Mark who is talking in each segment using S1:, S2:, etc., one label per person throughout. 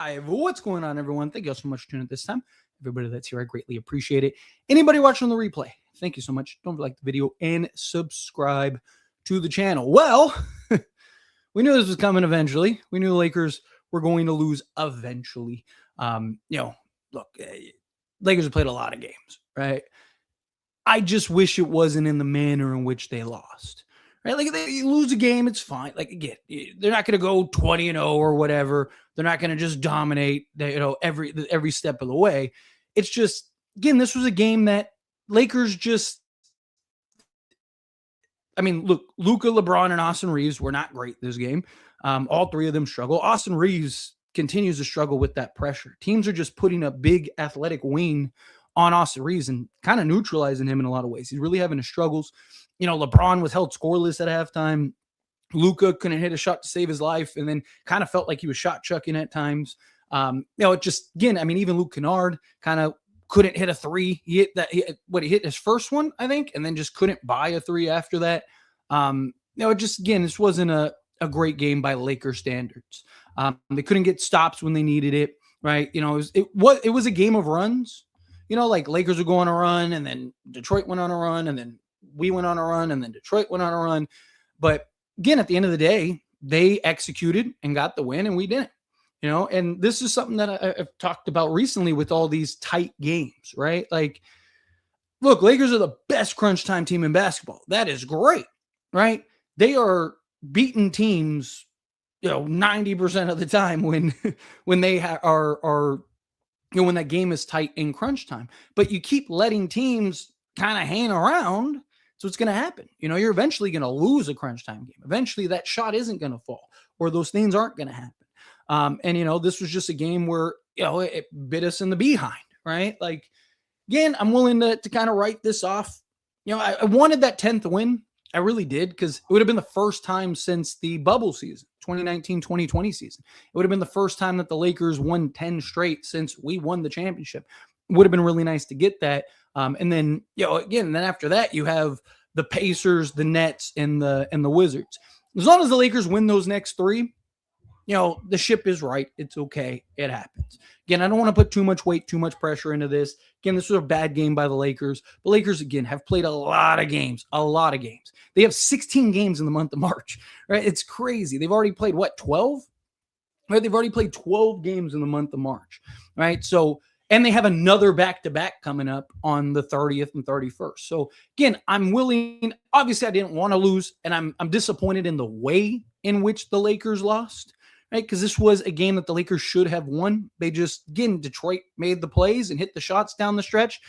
S1: What's going on, everyone? Thank you all so much for tuning in this time. Everybody that's here, I greatly appreciate it. Anybody watching on the replay, thank you so much. Don't forget to like the video and subscribe to the channel. Well, we knew this was coming eventually. We knew the Lakers were going to lose eventually. Look, Lakers have played a lot of games, right? I just wish it wasn't in the manner in which they lost. Right? Like, you lose a game, it's fine. Like, again, they're not going to go 20-0 or whatever. They're not going to just dominate, every step of the way. It's just, again, this was a game that Lakers just, look, Luka, LeBron, and Austin Reeves were not great this game. All three of them struggle. Austin Reeves continues to struggle with that pressure. Teams are just putting a big athletic wing on Austin Reeves and kind of neutralizing him in a lot of ways. He's really having his struggles. LeBron was held scoreless at halftime. Luka couldn't hit a shot to save his life, and then kind of felt like he was shot chucking at times. It just, again, even Luke Kennard kind of couldn't hit a three. He hit his first one, I think, and then just couldn't buy a three after that. This wasn't a great game by Lakers standards. They couldn't get stops when they needed it, right? It was a game of runs. Like Lakers were going on a run, and then Detroit went on a run, and then we went on a run, and then Detroit went on a run. But again, at the end of the day, they executed and got the win, and we didn't. And this is something that I've talked about recently with all these tight games, right? Like, look, Lakers are the best crunch time team in basketball. That is great, right? They are beating teams, 90% of the time when they are when that game is tight in crunch time. But you keep letting teams kind of hang around, so it's going to happen. You're eventually going to lose a crunch time game. Eventually that shot isn't going to fall, or those things aren't going to happen. This was just a game where, it bit us in the behind, right? Like, again, I'm willing to kind of write this off. I wanted that 10th win. I really did, because it would have been the first time since the bubble season, 2019-2020 season. It would have been the first time that the Lakers won 10 straight since we won the championship. It would have been really nice to get that. And then, then after that, you have the Pacers, the Nets, and the Wizards. As long as the Lakers win those next three, the ship is right. It's okay. It happens. Again, I don't want to put too much weight, too much pressure into this. Again, this was a bad game by the Lakers. The Lakers, again, have played a lot of games. They have 16 games in the month of March, right? It's crazy. They've already played, 12? Right? They've already played 12 games in the month of March, right? So, and they have another back-to-back coming up on the 30th and 31st. So, again, I'm willing. Obviously, I didn't want to lose, and I'm disappointed in the way in which the Lakers lost, right? Because this was a game that the Lakers should have won. They just, again, Detroit made the plays and hit the shots down the stretch.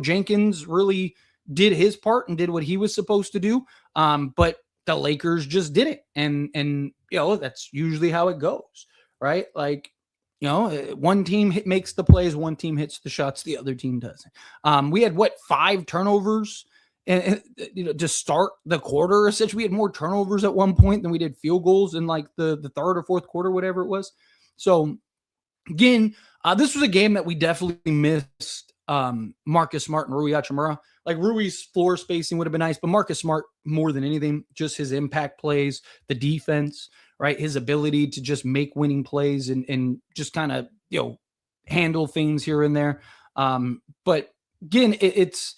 S1: Jenkins really did his part and did what he was supposed to do. But the Lakers just did it. And that's usually how it goes, right? Like, one team makes the plays, one team hits the shots, the other team doesn't. We had 5 turnovers and to start the quarter. Essentially, we had more turnovers at one point than we did field goals in like the third or fourth quarter, whatever it was. So again, this was a game that we definitely missed. Marcus Smart and Rui Hachimura. Like, Rui's floor spacing would have been nice, but Marcus Smart, more than anything, just his impact plays, the defense, right? His ability to just make winning plays and just kind of, handle things here and there. But again, it's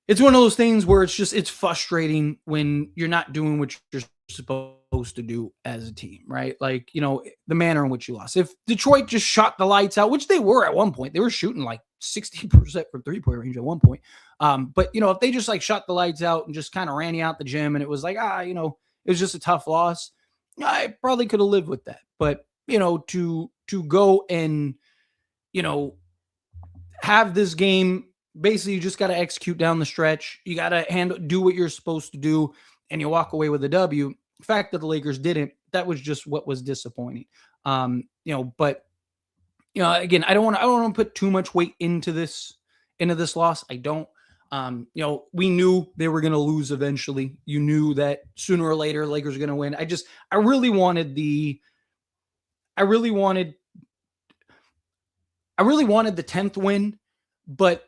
S1: one of those things where it's frustrating when you're not doing what you're supposed to do as a team, right? Like, the manner in which you lost. If Detroit just shot the lights out, which they were at one point, they were shooting like 60% from three-point range at one point. But, if they just like shot the lights out and just kind of ran you out the gym and it was like, it was just a tough loss, I probably could have lived with that. But, to go and, have this game, basically you just got to execute down the stretch. You got to do what you're supposed to do, and you walk away with a W. The fact that the Lakers didn't, that was just what was disappointing. But again, I don't want to put too much weight into this loss. I don't. We knew they were going to lose eventually. You knew that sooner or later Lakers are going to win. I really wanted the 10th win, but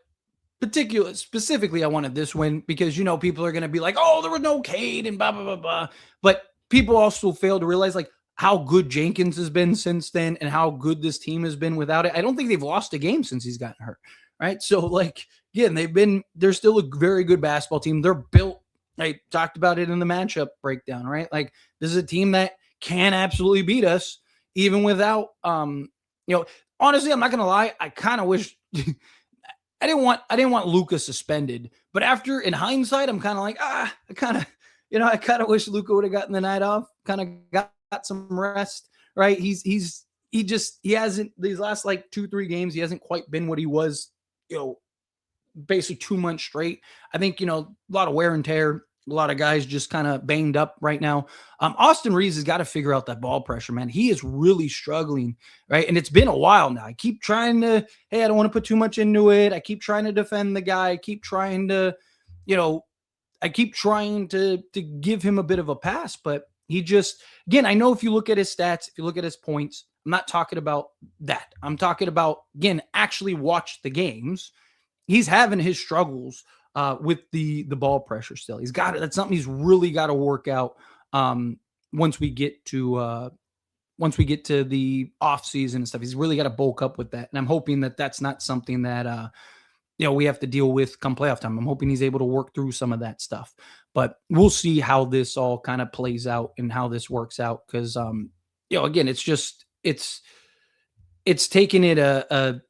S1: specifically I wanted this win because, people are going to be like, oh, there was no Cade and blah, blah, blah, blah. But people also fail to realize, like, how good Jenkins has been since then and how good this team has been without it. I don't think they've lost a game since he's gotten hurt, right? So, like, again, they're still a very good basketball team. They're built. I talked about it in the matchup breakdown, right? Like, this is a team that can absolutely beat us even without, honestly, I'm not going to lie. I kind of wish I didn't want Luka suspended, but after in hindsight, I'm kind of like, I kind of wish Luka would have gotten the night off, kind of got some rest, right? He hasn't these last like 2-3 games, he hasn't quite been what he was, basically 2 months straight. I think, a lot of wear and tear, a lot of guys just kind of banged up right now. Austin Reeves has got to figure out that ball pressure, man. He is really struggling, right? And it's been a while now. I keep trying to, hey, I don't want to put too much into it. I keep trying to defend the guy. I keep trying to give him a bit of a pass, but he just, again, I know if you look at his stats, if you look at his points, I'm not talking about that. I'm talking about, again, actually watch the games. He's having his struggles with the ball pressure still. That's something he's really got to work out once we get to the off season and stuff. He's really got to bulk up with that. And I'm hoping that that's not something that, we have to deal with come playoff time. I'm hoping he's able to work through some of that stuff, but we'll see how this all kind of plays out and how this works out. Cause again, it's taking it a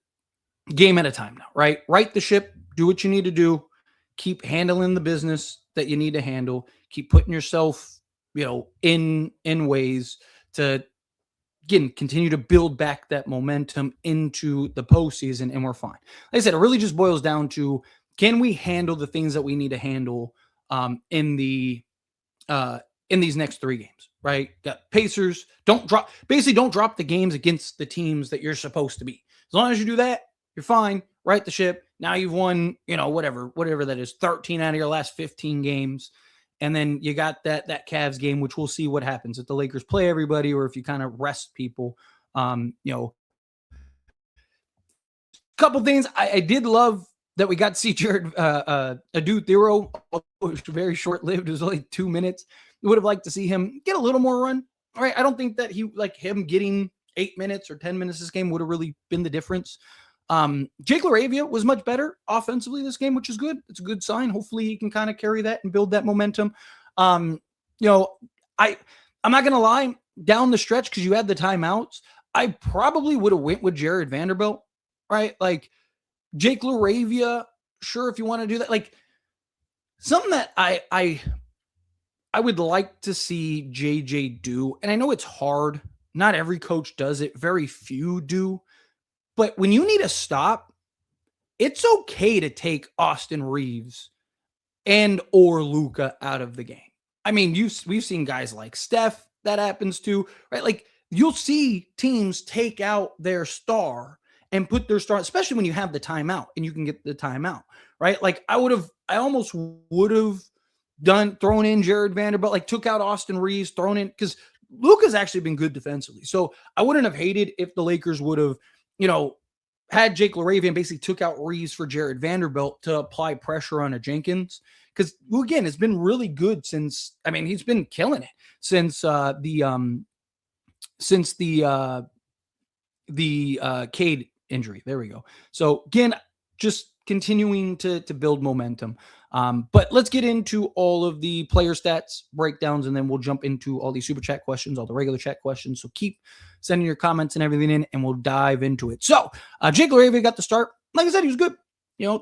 S1: game at a time now, right? Right the ship, do what you need to do, keep handling the business that you need to handle, keep putting yourself, in ways to, again, continue to build back that momentum into the postseason, and we're fine. Like I said, it really just boils down to, can we handle the things that we need to handle in these next 3 games, right? Got Pacers, don't drop the games against the teams that you're supposed to be. As long as you do that, you're fine. Right the ship. Now you've won, whatever that is, 13 out of your last 15 games. And then you got that Cavs game, which we'll see what happens if the Lakers play everybody or if you kind of rest people. Couple things. I did love that we got to see Jared Adu Thero. It was very short-lived. It was only 2 minutes. We would have liked to see him get a little more run. All right. I don't think that him getting 8 minutes or 10 minutes this game would have really been the difference. Jake LaRavia was much better offensively this game, which is good. It's a good sign. Hopefully he can kind of carry that and build that momentum. I'm not going to lie, down the stretch, because you had the timeouts, I probably would have went with Jared Vanderbilt, right? Like Jake LaRavia, sure, if you want to do that, like something that I would like to see JJ do. And I know it's hard. Not every coach does it. Very few do. But when you need a stop, it's okay to take Austin Reeves and or Luka out of the game. I mean, we've seen guys like Steph that happens to, right? Like you'll see teams take out their star and put their star, especially when you have the timeout and you can get the timeout, right? Like I almost would have thrown in Jared Vanderbilt, like took out Austin Reeves, thrown in, because Luka's actually been good defensively. So I wouldn't have hated if the Lakers would have, had Jake LaRavia and basically took out Reeves for Jared Vanderbilt to apply pressure on a Jenkins. Because, again, it's been really good since, he's been killing it since the Cade injury. There we go. So, again, just continuing to build momentum. But let's get into all of the player stats breakdowns, and then we'll jump into all the super chat questions, all the regular chat questions. So keep sending your comments and everything in, and we'll dive into it. So Jake LaRavia got the start. Like I said, he was good.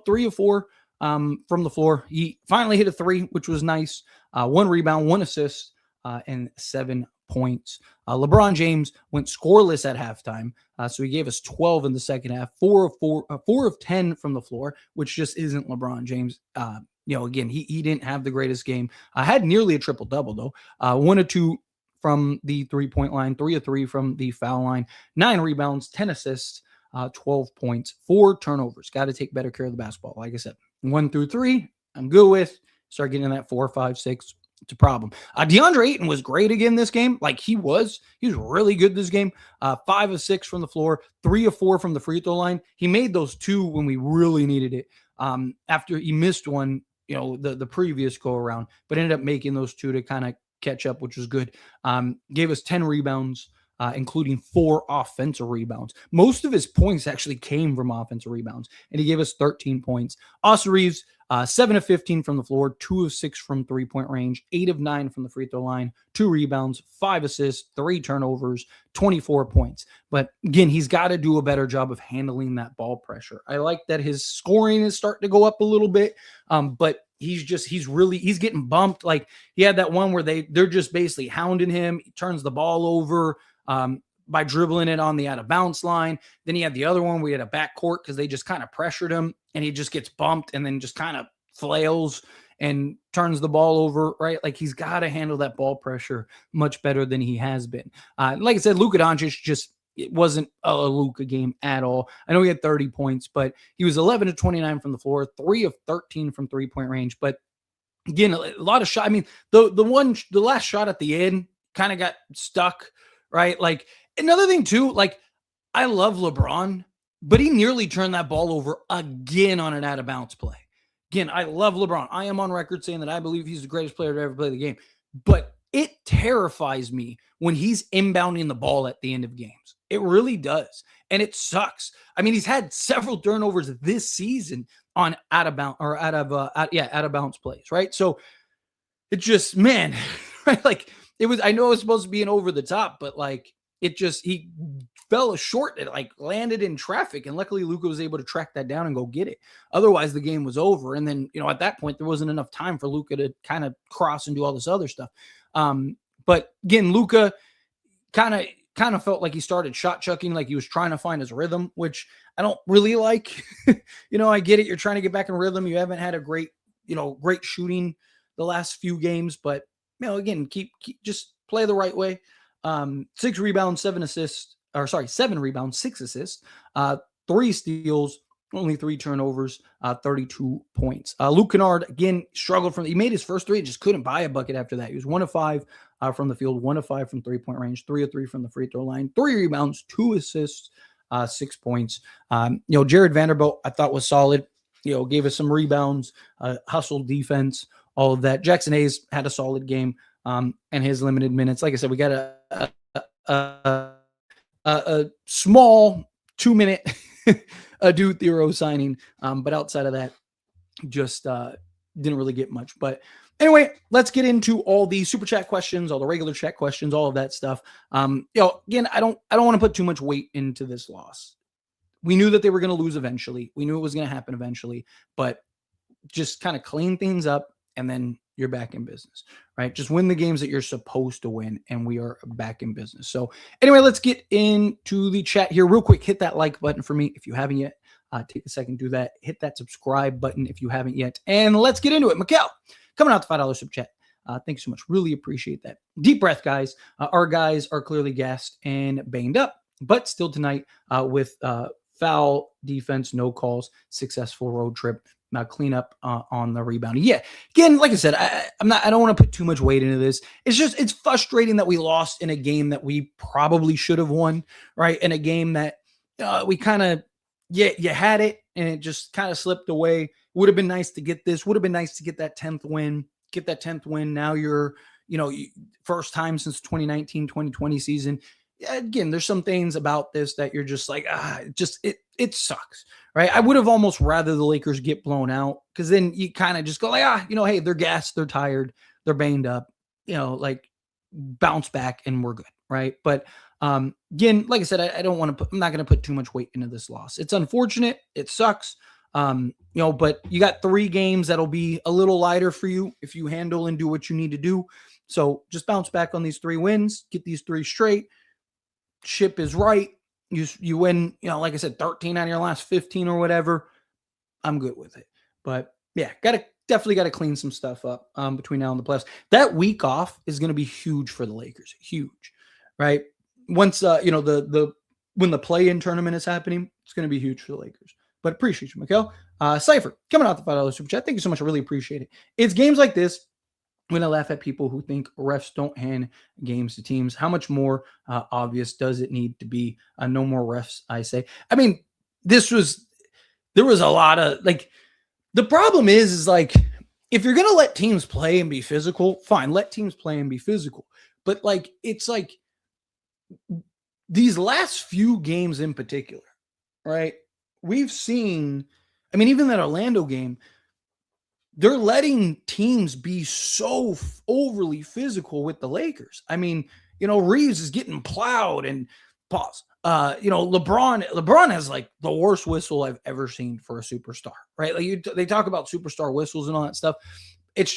S1: 3 of 4 from the floor. He finally hit a 3, which was nice. 1 rebound, 1 assist, and 7 points. LeBron James went scoreless at halftime, so he gave us 12 in the second half. 4 of 10 from the floor, which just isn't LeBron James. Again, he didn't have the greatest game. Had nearly a triple-double, though. 1 of 2 from the three-point line, 3 of 3 from the foul line, 9 rebounds, 10 assists, 12 points, 4 turnovers. Got to take better care of the basketball. Like I said, 1 through 3, I'm good with. Start getting that 4, 5, 6. It's a problem. DeAndre Ayton was great again this game. Like he was really good this game. 5 of 6 from the floor, 3 of 4 from the free throw line. He made those 2 when we really needed it. After he missed one, the previous go around, but ended up making those 2 to kind of catch up, which was good. Gave us 10 rebounds, including 4 offensive rebounds. Most of his points actually came from offensive rebounds, and he gave us 13 points. Austin Reeves, 7 of 15 from the floor, 2 of 6 from three-point range, 8 of 9 from the free throw line, 2 rebounds, 5 assists, 3 turnovers, 24 points. But again, he's got to do a better job of handling that ball pressure. I like that his scoring is starting to go up a little bit, but he's getting bumped. Like, he had that one where they're just basically hounding him. He turns the ball over by dribbling it on the out of bounds line. Then he had the other one where he had a backcourt because they just kind of pressured him, and he just gets bumped and then just kind of flails and turns the ball over, right? Like, he's got to handle that ball pressure much better than he has been. Like I said, Luka Doncic it wasn't a Luka game at all. I know he had 30 points, but he was 11 of 29 from the floor, 3 of 13 from three-point range. But again, a lot of shots. I mean, the last shot at the end kind of got stuck, right? Like, another thing too, like, I love LeBron, but he nearly turned that ball over again on an out-of-bounds play. Again, I love LeBron. I am on record saying that I believe he's the greatest player to ever play the game. But it terrifies me when he's inbounding the ball at the end of games. It really does. And it sucks. I mean, he's had several turnovers this season on out-of-bounds plays, right? So it just, man, right? Like, I know it was supposed to be an over the top, but like, he fell short. It like landed in traffic, and luckily Luka was able to track that down and go get it. Otherwise, the game was over. And then, at that point, there wasn't enough time for Luka to kind of cross and do all this other stuff. But again, Luka kind of felt like he started shot chucking, like he was trying to find his rhythm, which I don't really like. I get it. You're trying to get back in rhythm. You haven't had a great shooting the last few games, but again, keep just play the right way. 6 rebounds, 7 assists, 7 rebounds, 6 assists, 3 steals, only 3 turnovers, 32 points. Luke Kennard, again, struggled he made his first 3, just couldn't buy a bucket after that. He was 1 of 5 from the field, 1 of 5 from three-point range, 3 of 3 from the free throw line, 3 rebounds, 2 assists, 6 points. Jared Vanderbilt, I thought, was solid. Gave us some rebounds, hustled defense, all of that. Jackson Hayes had a solid game. And his limited minutes. Like I said, we got a small 2-minute Adu Theoro signing, but outside of that, just didn't really get much. But anyway, let's get into all the super chat questions, all the regular chat questions, all of that stuff. Again, I don't want to put too much weight into this loss. We knew that they were going to lose eventually. We knew it was going to happen eventually, but just kind of clean things up, and then you're back in business, right? Just win the games that you're supposed to win, and we are back in business. So anyway, let's get into the chat here real quick. Hit that like button for me if you haven't yet. Take a second, do that. Hit that subscribe button if you haven't yet. And let's get into it. Mikkel, coming out the $5 super chat. Thanks so much. Really appreciate that. Deep breath, guys. Our guys are clearly gassed and banged up, but still tonight with foul defense, no calls, successful road trip. Clean up on the rebounding. Yeah, again, like I said, I don't want to put too much weight into this. It's frustrating that we lost in a game that we probably should have won, right? In a game that we kind of, you had it and it just kind of slipped away. Would have been nice to get this. Would have been nice to get that 10th win. Get that 10th win. Now you're, first time since 2019, 2020 season. Again, there's some things about this that you're just like, it sucks, right? I would have almost rather the Lakers get blown out, because then you kind of just go like, hey, they're gassed, they're tired, they're banged up, like bounce back and we're good, right? But again, like I said, I'm not going to put too much weight into this loss. It's unfortunate, it sucks, but you got 3 games that'll be a little lighter for you if you handle and do what you need to do. So just bounce back on these 3 wins, get these 3 straight. Ship is right. You win, like I said, 13 out of your last 15 or whatever. I'm good with it. But yeah, definitely got to clean some stuff up between now and the playoffs. That week off is going to be huge for the Lakers. Huge, right? Once when the play-in tournament is happening, it's going to be huge for the Lakers. But appreciate you, Mikkel. Cypher, coming out the $5 super chat. Thank you so much. I really appreciate it. It's games like this when I laugh at people who think refs don't hand games to teams. How much more obvious does it need to be? No more refs, I say. I mean, there was a lot of, like, the problem is like, if you're gonna let teams play and be physical, fine, let teams play and be physical. But like it's like these last few games in particular, right? We've seen, I mean, even that Orlando game, they're letting teams be so overly physical with the Lakers. I mean, Reeves is getting plowed and pause. LeBron has like the worst whistle I've ever seen for a superstar, right? Like they talk about superstar whistles and all that stuff. It's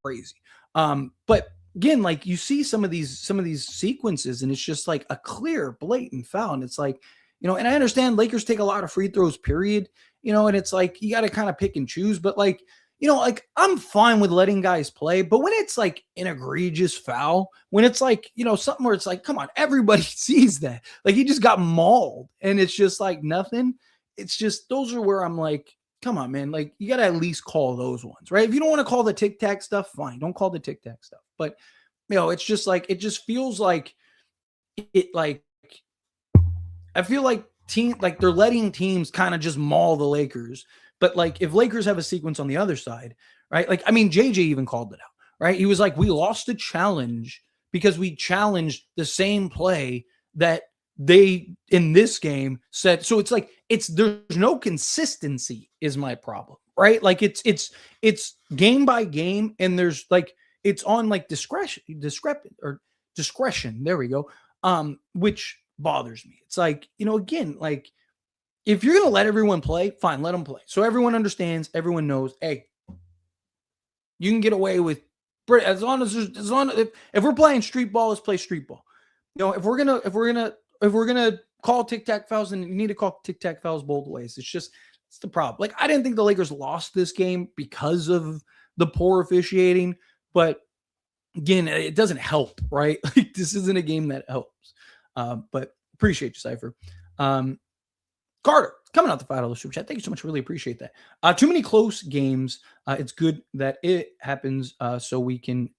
S1: crazy. But again, like you see some of these sequences and it's just like a clear, blatant foul. And it's like, and I understand Lakers take a lot of free throws, period. And it's like you got to kind of pick and choose, but like, like I'm fine with letting guys play, but when it's like an egregious foul, when it's like, something where it's like, come on, everybody sees that. Like he just got mauled and it's just like nothing. It's just, those are where I'm like, come on, man. Like you got to at least call those ones, right? If you don't want to call the tic tac stuff, fine. Don't call the tic tac stuff. But, it's just like, it just feels like like, I feel like they're letting teams kind of just maul the Lakers. But like if Lakers have a sequence on the other side, right? Like, I mean, JJ even called it out, right? He was like, we lost a challenge because we challenged the same play that they in this game said. So it's like there's no consistency is my problem, right? Like it's game by game, and there's like it's on like discretion. There we go. Which bothers me. It's like, again, like if you're going to let everyone play, fine, let them play. So everyone understands, everyone knows, hey, you can get away with as long as if we're playing street ball, let's play street ball. If we're going to call tic-tac fouls, then you need to call tic-tac fouls both ways. It's the problem. Like I didn't think the Lakers lost this game because of the poor officiating, but again, it doesn't help, right? Like this isn't a game that helps. But appreciate you, Cypher. Carter, coming out the $5 super chat. Thank you so much. Really appreciate that. Too many close games. It's good that it happens so we can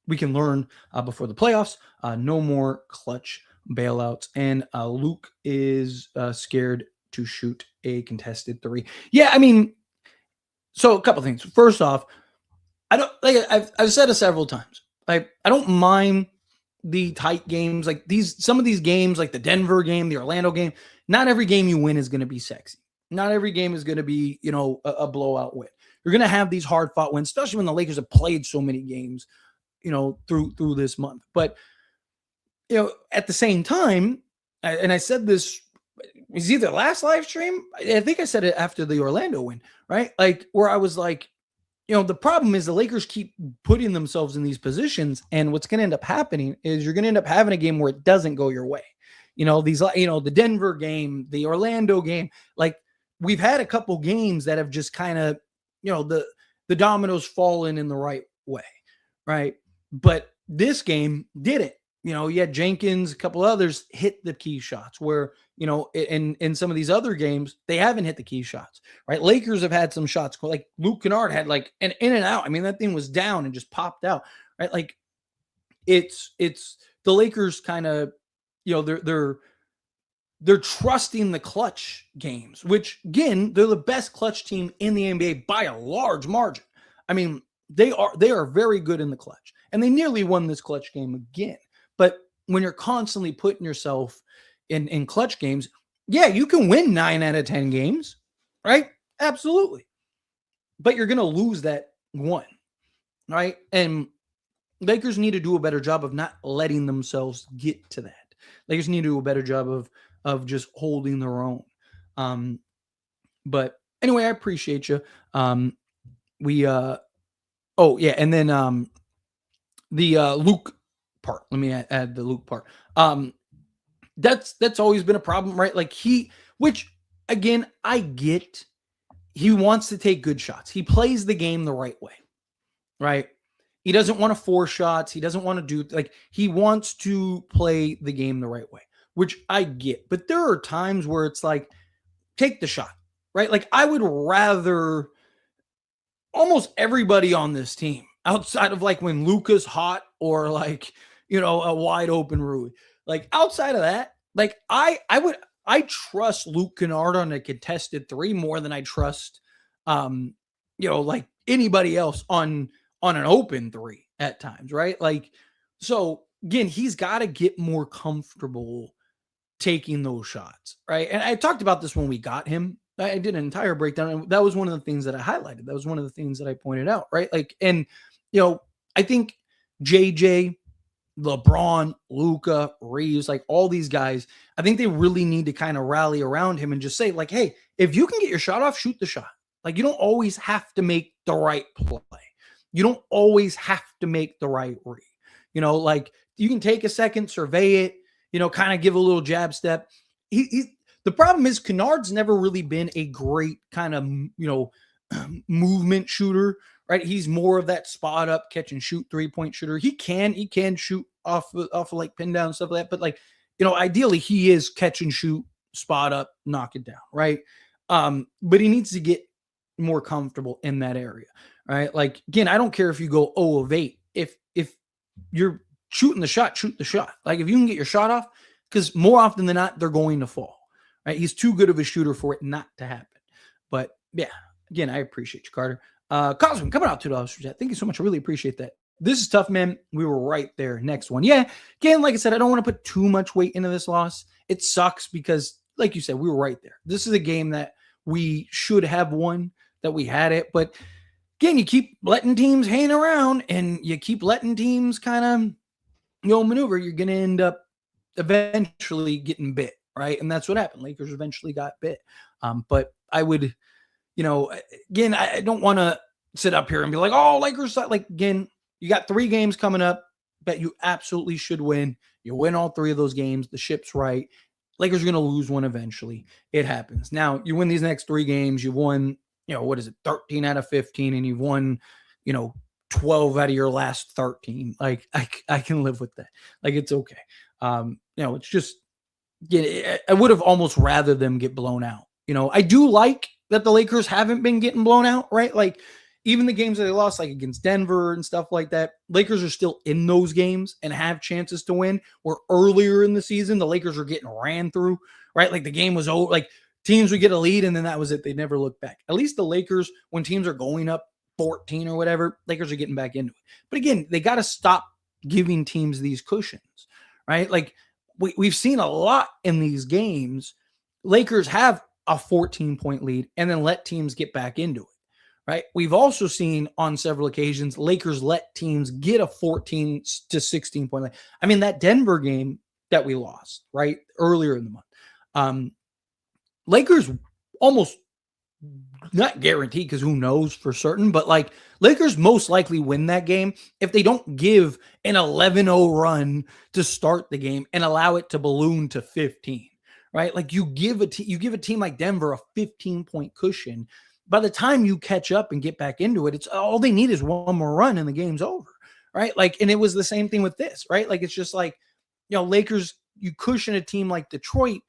S1: learn before the playoffs. No more clutch bailouts. And Luke is scared to shoot a contested three. Yeah, I mean, so a couple things. First off, I don't like I've said it several times. I don't mind the tight games, like some of these games, like the Denver game, the Orlando game. Not every game you win is going to be sexy. Not every game is going to be, a blowout win. You're going to have these hard fought wins, especially when the Lakers have played so many games, through this month. But, at the same time, and I said this, was either last live stream. I think I said it after the Orlando win, right? Like where I was like, the problem is the Lakers keep putting themselves in these positions, and what's going to end up happening is you're going to end up having a game where it doesn't go your way. The Denver game, the Orlando game, like we've had a couple games that have just kind of, the dominoes fallen in the right way, right? But this game didn't. You had Jenkins, a couple others hit the key shots where, in some of these other games, they haven't hit the key shots, right? Lakers have had some shots, like Luke Kennard had like an in and out. I mean, that thing was down and just popped out, right? Like it's the Lakers kind of, they're trusting the clutch games, which again, they're the best clutch team in the NBA by a large margin. I mean, they are very good in the clutch, and they nearly won this clutch game again. But when you're constantly putting yourself in clutch games, yeah, you can win 9 out of 10 games, right? Absolutely. But you're going to lose that one, right? And Lakers need to do a better job of not letting themselves get to that. Lakers need to do a better job of just holding their own. But anyway, I appreciate you. And then the Luke part. Let me add the Luke part. That's always been a problem, right? Like which again, I get. He wants to take good shots. He plays the game the right way, right? He doesn't want to force shots. He doesn't want to do he wants to play the game the right way, which I get. But there are times where it's like, take the shot, right? Like I would rather almost everybody on this team outside of like when Luka's hot or like, a wide open Rui, like outside of that, like I trust Luke Kennard on a contested three more than I trust, like anybody else on an open three at times, right? Like, so again, he's got to get more comfortable taking those shots, right? And I talked about this when we got him. I did an entire breakdown, and that was one of the things that I highlighted. That was one of the things that I pointed out, right? Like, and I think JJ, LeBron, Luka, Reeves, like all these guys, I think they really need to kind of rally around him and just say, like, hey, if you can get your shot off, shoot the shot. Like, you don't always have to make the right play. You don't always have to make the right read. Like you can take a second, survey it, kind of give a little jab step. The problem is Kennard's never really been a great kind of, movement shooter, right? He's more of that spot up, catch and shoot 3-point shooter. He can shoot off of like pin down, stuff like that. But like, ideally he is catch and shoot, spot up, knock it down, right? But he needs to get more comfortable in that area, right? Like, again, I don't care if you go 0 of 8. If you're shooting the shot, shoot the shot. Like if you can get your shot off, because more often than not, they're going to fall, right? He's too good of a shooter for it not to happen. But yeah, again, I appreciate you, Carter. Cosman, coming out $2 for that. Thank you so much. I really appreciate that. This is tough, man. We were right there. Next one. Yeah, again, like I said, I don't want to put too much weight into this loss. It sucks because, like you said, we were right there. This is a game that we should have won, that we had it. But again, you keep letting teams hang around and you keep letting teams kind of, maneuver. You're going to end up eventually getting bit, right? And that's what happened. Lakers eventually got bit. But I would, again, I don't want to sit up here and be like, oh, Lakers, like, again, you got 3 games coming up that you absolutely should win. You win all 3 of those games. The ship's right. Lakers are going to lose one eventually. It happens. Now, you win these next 3 games. You've won, 13 out of 15, and you've won, 12 out of your last 13. Like, I can live with that. Like, it's okay. It's just, I would have almost rather them get blown out. I do like that the Lakers haven't been getting blown out, right? Like, even the games that they lost, like against Denver and stuff like that, Lakers are still in those games and have chances to win. Where earlier in the season, the Lakers are getting ran through, right? Like the game was over, like teams would get a lead and then that was it. They never look back. At least the Lakers, when teams are going up 14 or whatever, Lakers are getting back into it. But again, they got to stop giving teams these cushions, right? Like we've seen a lot in these games. Lakers have a 14-point lead and then let teams get back into it. Right. We've also seen on several occasions, Lakers let teams get a 14 to 16 point lead. I mean, that Denver game that we lost right earlier in the month, Lakers almost not guaranteed because who knows for certain, but like Lakers most likely win that game if they don't give an 11-0 run to start the game and allow it to balloon to 15. Right. Like you give a team like Denver a 15-point cushion. By the time you catch up and get back into it, it's all they need is one more run and the game's over, right? Like, and it was the same thing with this, right? Like, it's just like, Lakers, you cushion a team like Detroit,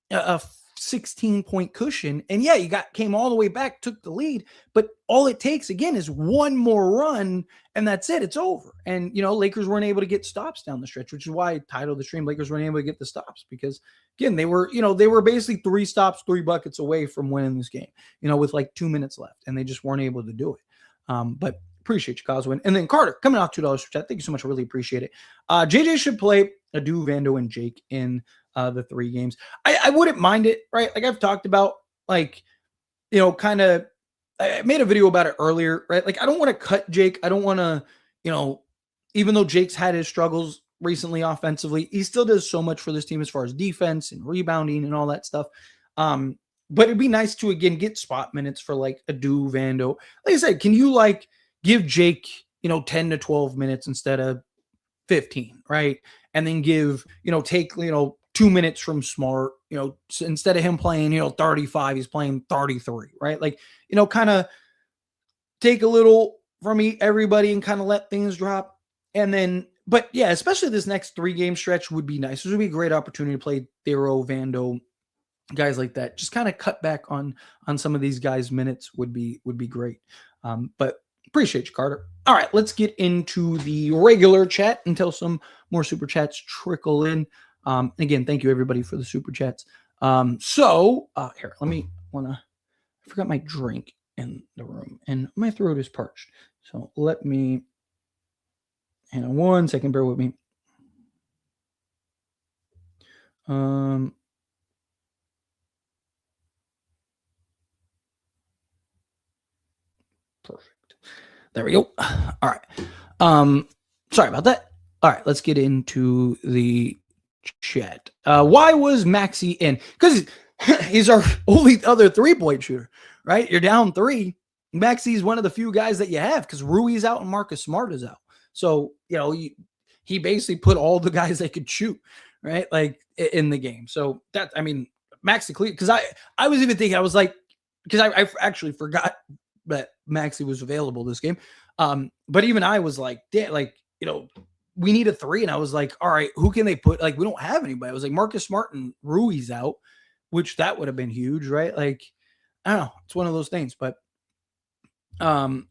S1: a 16-point cushion. And yeah, came all the way back, took the lead, but all it takes again is one more run and that's it. It's over. And, Lakers weren't able to get stops down the stretch, which is why I titled the stream, Lakers weren't able to get the stops because again, they were basically 3 stops, 3 buckets away from winning this game, with like 2 minutes left and they just weren't able to do it. But appreciate you, Coswin. And then Carter coming out $2 for chat. Thank you so much. I really appreciate it. JJ should play Adu, Vando, and Jake in the 3 games. I wouldn't mind it, right? Like I've talked about, like, kind of, I made a video about it earlier, right? Like I don't want to cut Jake. I don't want to, even though Jake's had his struggles recently offensively, he still does so much for this team as far as defense and rebounding and all that stuff. But it'd be nice to again get spot minutes for like Adu, Vando. Like I said, can you like give Jake, 10 to 12 minutes instead of 15, right? And then give, take, 2 minutes from Smart, so instead of him playing, 35, he's playing 33, right? Like, kind of take a little from everybody and kind of let things drop. And then, but yeah, especially this next 3-game stretch would be nice. This would be a great opportunity to play Thero, Vando, guys like that. Just kind of cut back on some of these guys' minutes would be great. But appreciate you, Carter. All right, let's get into the regular chat until some more super chats trickle in. Again, thank you everybody for the super chats. Here, I forgot my drink. in the room, and my throat is parched. So let me, hang on 1 second, bear with me. Perfect. There we go. All right. Sorry about that. All right, let's get into the chat. Why was Maxey in? Because he's our only other 3-point shooter, right? You're down 3. Maxey's one of the few guys that you have because Rui's out and Marcus Smart is out. So, he basically put all the guys that could shoot, right? Like in the game. So that, I mean, Maxey, because I was even thinking, I was like, because I actually forgot that Maxey was available this game. But even I was like, damn, like, we need a 3. And I was like, all right, who can they put? Like, we don't have anybody. I was like, Marcus Smart and Rui's out, which that would have been huge, right? Like, I don't know. It's one of those things. But man,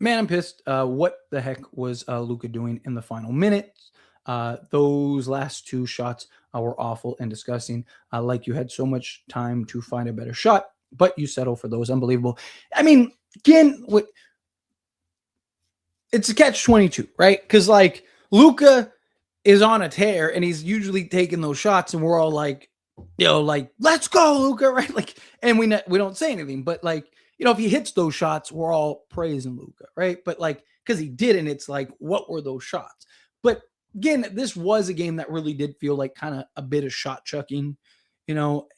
S1: I'm pissed. What the heck was Luka doing in the final minutes? Those last 2 shots were awful and disgusting. Like you had so much time to find a better shot, but you settle for those. Unbelievable. I mean, again, it's a catch-22, right? Because like Luka is on a tear and he's usually taking those shots, and we're all like, like, let's go, Luka, right? Like, and we don't say anything, but like, if he hits those shots, we're all praising Luka, right? But like, because he didn't, it's like, what were those shots? But again, this was a game that really did feel like kind of a bit of shot chucking.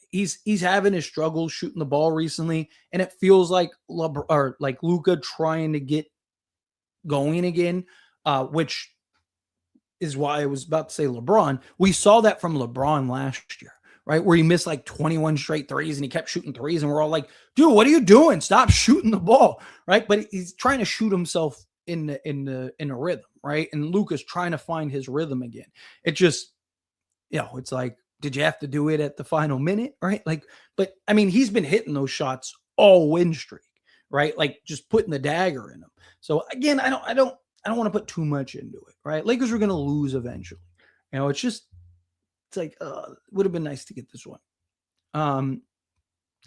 S1: He's having his struggles shooting the ball recently, and it feels like Luka trying to get going again, which is why I was about to say LeBron. We saw that from LeBron last year, right? Where he missed like 21 straight threes and he kept shooting threes, and we're all like, dude, what are you doing? Stop shooting the ball, right? But he's trying to shoot himself in a rhythm, right? And Luka's trying to find his rhythm again. It just, it's like, did you have to do it at the final minute, right? Like, but I mean, he's been hitting those shots all win streak, right? Like just putting the dagger in them. So again, I don't want to put too much into it, right? Lakers are going to lose eventually. It's like, would have been nice to get this one.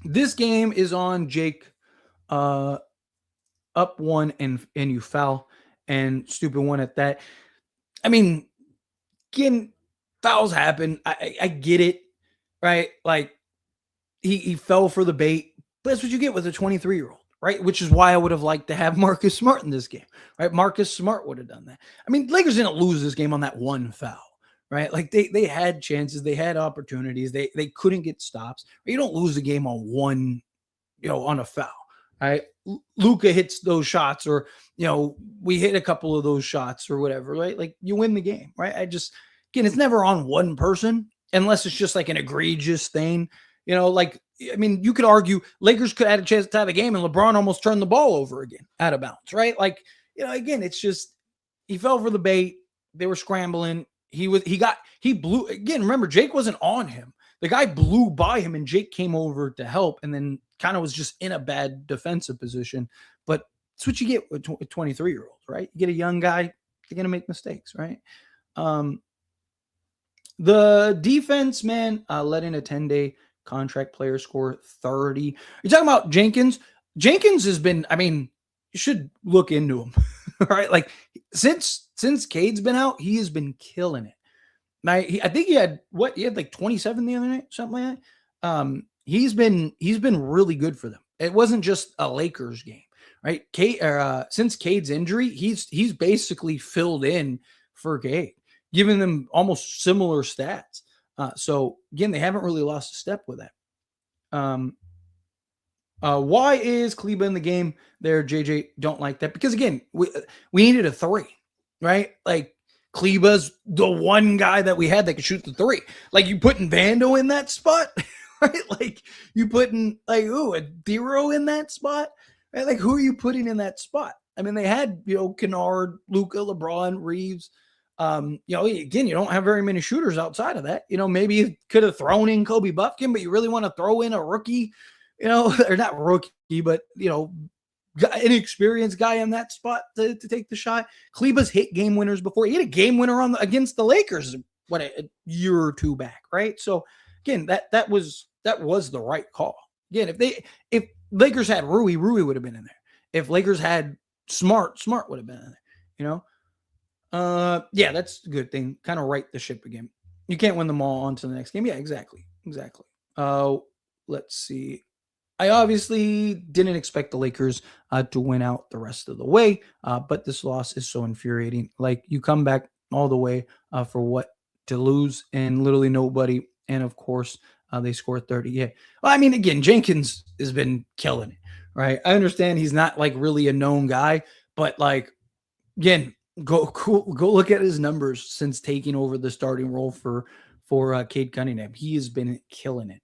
S1: This game is on Jake, up 1 and you foul, and stupid one at that. I mean, again, fouls happen. I get it, right? Like he fell for the bait, but that's what you get with a 23-year-old, right? Which is why I would have liked to have Marcus Smart in this game, right? Marcus Smart would have done that. I mean, Lakers didn't lose this game on that one foul, right? Like they had chances, they had opportunities, they couldn't get stops. You don't lose the game on one, on a foul, right? Luka hits those shots, or we hit a couple of those shots or whatever, right? Like you win the game, right? Again, it's never on one person unless it's just like an egregious thing. Like, I mean, you could argue Lakers could have had a chance to have a game and LeBron almost turned the ball over again out of bounds, right? Like, again, it's just, he fell for the bait. They were scrambling. He blew again. Remember, Jake wasn't on him. The guy blew by him and Jake came over to help, and then kind of was just in a bad defensive position. But that's what you get with 23-year-olds, right? You get a young guy, they're going to make mistakes, right? The defense, man, let in a 10-day contract player score 30. You're talking about Jenkins. Jenkins has been, I mean, you should look into him, right? Like since Cade's been out, he has been killing it. Now, I think he had like 27 the other night, something like that. He's been really good for them. It wasn't just a Lakers game, right? Since Cade's injury, he's basically filled in for Cade, giving them almost similar stats. So again, they haven't really lost a step with that. Why is Kleba in the game there? JJ don't like that because again, we needed a 3, right? Like Kleba's the one guy that we had that could shoot the 3. Like you putting Vando in that spot, right? Like you putting like a Dero in that spot, right? Like who are you putting in that spot? I mean, they had Kennard, Luka, LeBron, Reeves. Again, you don't have very many shooters outside of that. Maybe you could have thrown in Kobe Buffkin, but you really want to throw in a rookie, or not rookie, but inexperienced guy in that spot to take the shot. Kleba's hit game winners before. He hit a game winner against the Lakers a year or 2 back, right? So again, that was the right call. Again, if Lakers had Rui would have been in there. If Lakers had Smart would have been in there, you know? Yeah, that's a good thing. Kind of right the ship again. You can't win them all on to the next game. Yeah, exactly. Exactly. Let's see. I obviously didn't expect the Lakers to win out the rest of the way, but this loss is so infuriating. Like, you come back all the way for what, to lose, and literally nobody. And of course, they scored 30. Yeah. Well, I mean, again, Jenkins has been killing it, right? I understand he's not like really a known guy, but like, again, go look at his numbers since taking over the starting role for Cade Cunningham. He has been killing it.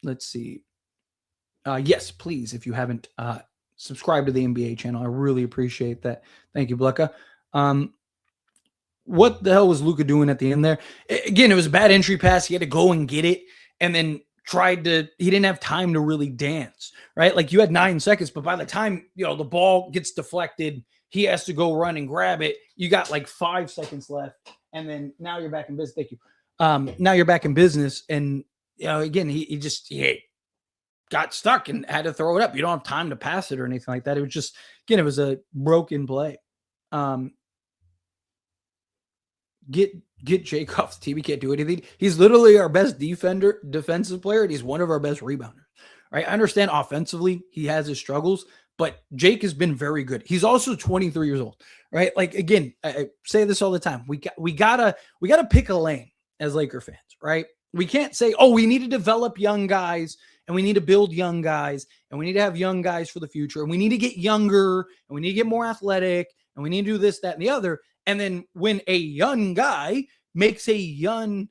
S1: Let's see. Yes, please, if you haven't subscribed to the NBA channel, I really appreciate that. Thank you, Blecka. What the hell was Luka doing at the end there? Again, it was a bad entry pass. He had to go and get it, and then he didn't have time to really dance, right? Like, you had 9 seconds, but by the time, the ball gets deflected, he has to go run and grab it. You got like 5 seconds left, and then now you're back in business. Thank you. Now you're back in business, and again, he got stuck and had to throw it up. You don't have time to pass it or anything like that. It was just, again, it was a broken play. Get Jake off the team. He can't do anything. He's literally our best defensive player, and he's one of our best rebounders. Right? I understand offensively he has his struggles, but Jake has been very good. He's also 23 years old, right? Like, again, I say this all the time. We gotta pick a lane as Laker fans, right? We can't say, oh, we need to develop young guys, and we need to build young guys, and we need to have young guys for the future, and we need to get younger, and we need to get more athletic, and we need to do this, that, and the other. And then when a young guy makes a young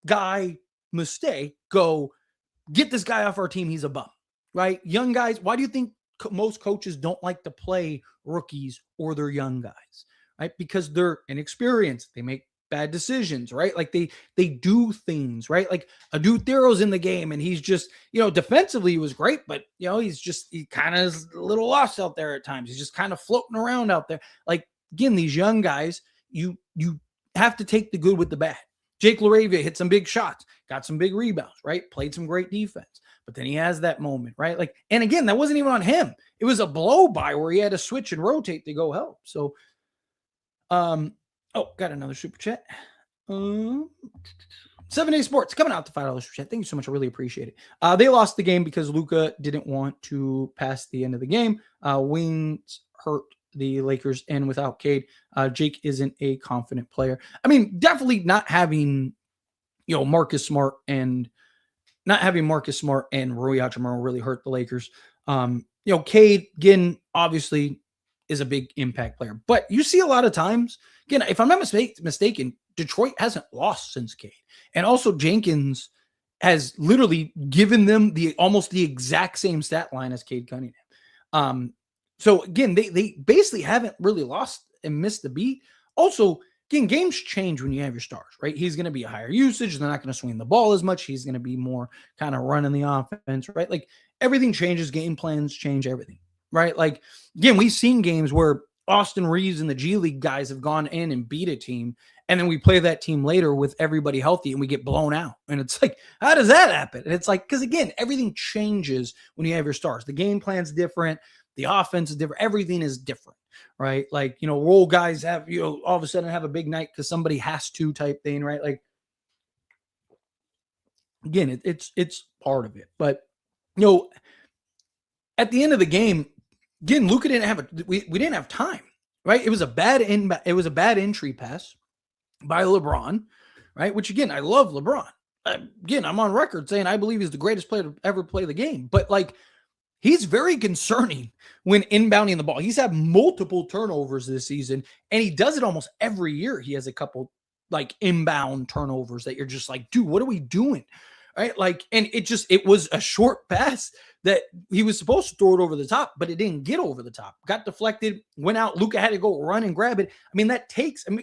S1: guy mistake, go get this guy off our team. He's a bum, right? Young guys. Why do you think most coaches don't like to play rookies or their young guys, right? Because they're inexperienced. They make bad decisions, right? Like they do things, right? Like a dude Thero's in the game, and he's just, defensively he was great, but he kind of is a little lost out there at times. He's just kind of floating around out there. Like, again, these young guys, you have to take the good with the bad. Jake LaRavia hit some big shots, got some big rebounds, right? Played some great defense, but then he has that moment, right? Like, and again, that wasn't even on him. It was a blow by where he had to switch and rotate to go help. So, got another super chat. 7 Day Sports coming out to $5 super chat. Thank you so much. I really appreciate it. They lost the game because Luka didn't want to pass the end of the game. Wings hurt the Lakers, and without Cade, Jake isn't a confident player. I mean, definitely not having, Marcus Smart and Rui Hachimura really hurt the Lakers. Cade, again, obviously is a big impact player, but you see a lot of times, again, if I'm not mistaken, Detroit hasn't lost since Cade, and also Jenkins has literally given them almost the exact same stat line as Cade Cunningham. So again, they basically haven't really lost and missed the beat. Also, again, games change when you have your stars, right? He's going to be a higher usage. They're not going to swing the ball as much. He's going to be more kind of running the offense, right? Like, everything changes. Game plans change everything, right? Like, again, we've seen games where Austin Reeves and the G League guys have gone in and beat a team, and then we play that team later with everybody healthy and we get blown out. And it's like, how does that happen? And it's like, because again, everything changes when you have your stars. The game plan's different. The offense is different. Everything is different, right? Like, role guys have, all of a sudden have a big night because somebody has to type thing, right? Like, again, it's part of it. But, at the end of the game, again, Luka didn't have we didn't have time, right? It was a bad entry pass by LeBron, right? Which, again, I love LeBron. Again, I'm on record saying I believe he's the greatest player to ever play the game. But, like, he's very concerning when inbounding the ball. He's had multiple turnovers this season, and he does it almost every year. He has a couple, like, inbound turnovers that you're just like, dude, what are we doing? Right? Like, and it was a short pass that he was supposed to throw it over the top, but it didn't get over the top. Got deflected, went out. Luka had to go run and grab it. I mean,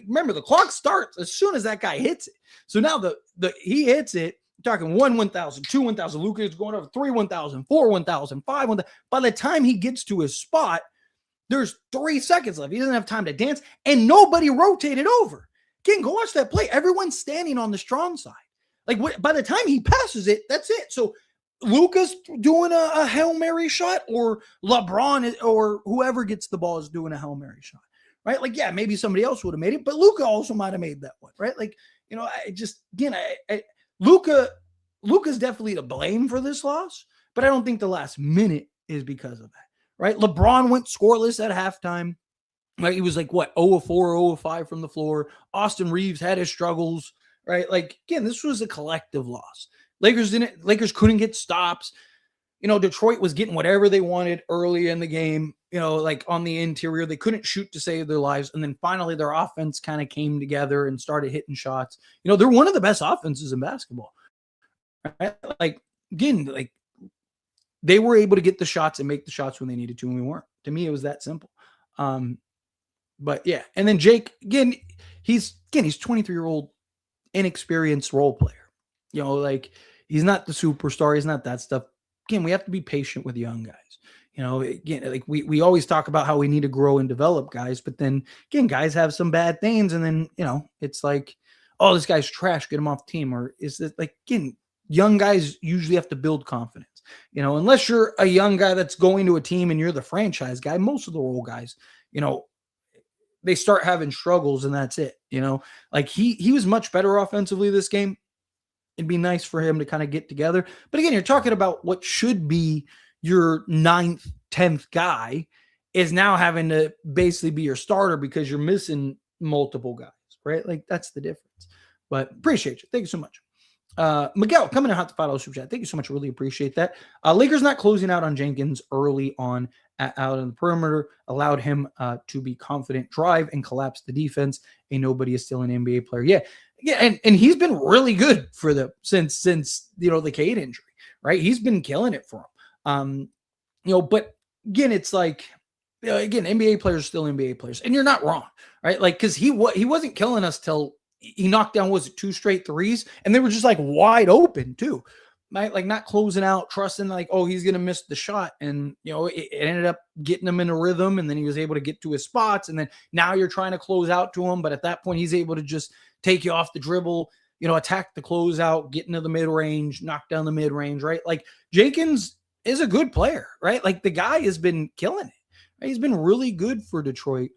S1: remember, the clock starts as soon as that guy hits it. So now he hits it. Talking 1,000, 2, 1,000. Luka is going over 3, 1,000, 4, 1,000, 5, 1,000. By the time he gets to his spot, there's 3 seconds left. He doesn't have time to dance, and nobody rotated over. Again, go watch that play. Everyone's standing on the strong side. Like, by the time he passes it, that's it. So Luka's doing a Hail Mary shot, or LeBron or whoever gets the ball is doing a Hail Mary shot, right? Like, yeah, maybe somebody else would have made it, but Luka also might have made that one, right? Like, I just, again, Luka's definitely to blame for this loss, but I don't think the last minute is because of that, right? LeBron went scoreless at halftime. Right, he was like, what, 0 of 4, 0 of 5 from the floor. Austin Reeves had his struggles, right? Like, again, this was a collective loss. Lakers couldn't get stops. Detroit was getting whatever they wanted early in the game, like on the interior. They couldn't shoot to save their lives. And then finally their offense kind of came together and started hitting shots. They're one of the best offenses in basketball. Right? Like, again, like they were able to get the shots and make the shots when they needed to, and we weren't. To me, it was that simple. But yeah, and then Jake, again, he's 23-year-old inexperienced role player. Like he's not the superstar, he's not that stuff. Again, we have to be patient with young guys. Again, like we always talk about how we need to grow and develop guys, but then again, guys have some bad things, and then it's like, oh, this guy's trash, get him off the team. Or is it like, again, young guys usually have to build confidence. Unless you're a young guy that's going to a team and you're the franchise guy, most of the role guys, they start having struggles and that's it. Like he was much better offensively this game. It'd be nice for him to kind of get together. But again, you're talking about what should be your 9th, 10th guy is now having to basically be your starter because you're missing multiple guys, right? Like that's the difference. But appreciate you. Thank you so much. Miguel, coming in hot to $5 super chat. Thank you so much. Really appreciate that. Lakers not closing out on Jenkins early on out on the perimeter allowed him to be confident, drive, and collapse the defense. And nobody is still an NBA player. Yeah, and he's been really good for them since the Cade injury, right? He's been killing it for him. But again, it's like again, NBA players are still NBA players, and you're not wrong, right? Like because he wasn't killing us till he knocked down, was it 2 straight threes? And they were just like wide open too, right? Like not closing out, trusting like, oh, he's going to miss the shot. And, it ended up getting him in a rhythm, and then he was able to get to his spots. And then now you're trying to close out to him. But at that point, he's able to just take you off the dribble, attack the closeout, get into the mid range, knock down the mid range, right? Like Jenkins is a good player, right? Like the guy has been killing it. Right? He's been really good for Detroit.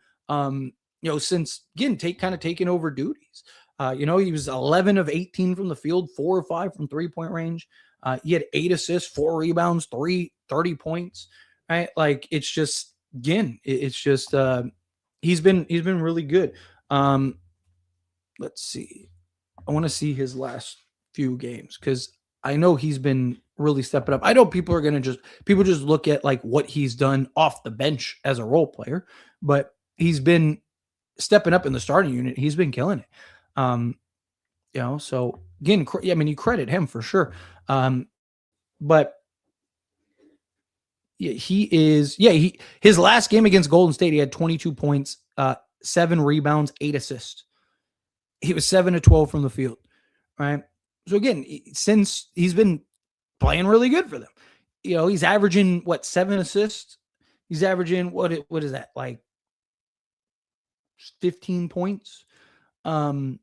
S1: Since again, taking over duties. He was 11 of 18 from the field, 4 or 5 from 3-point range. He had 8 assists, 4 rebounds, 30 points. Right? Like it's just again, it's just he's been really good. Let's see. I want to see his last few games because I know he's been really stepping up. I know people just look at like what he's done off the bench as a role player, but he's been stepping up in the starting unit. He's been killing it. So again, I mean, you credit him for sure. But yeah, his last game against Golden State, he had 22 points, 7 rebounds, 8 assists. He was 7 of 12 from the field. Right. So again, since he's been playing really good for them, he's averaging 7 assists. He's averaging what is that, like 15 points. So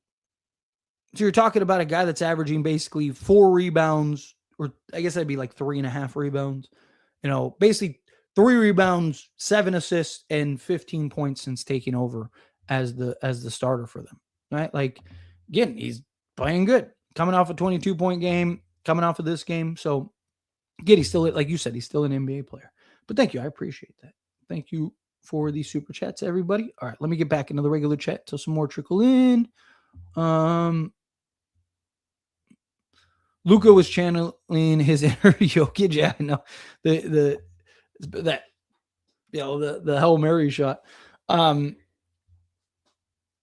S1: you're talking about a guy that's averaging basically 4 rebounds, or I guess that'd be like 3.5 rebounds. Basically 3 rebounds, 7 assists, and 15 points since taking over as the starter for them. Right? Like again, he's playing good, coming off a 22-point game, coming off of this game. So again, he's still, like you said, he's still an NBA player. But thank you, I appreciate that. Thank you for the super chats, everybody. All right, let me get back into the regular chat till some more trickle in. Luka was channeling his inner Jokic. Yeah, no, the Hail Mary shot.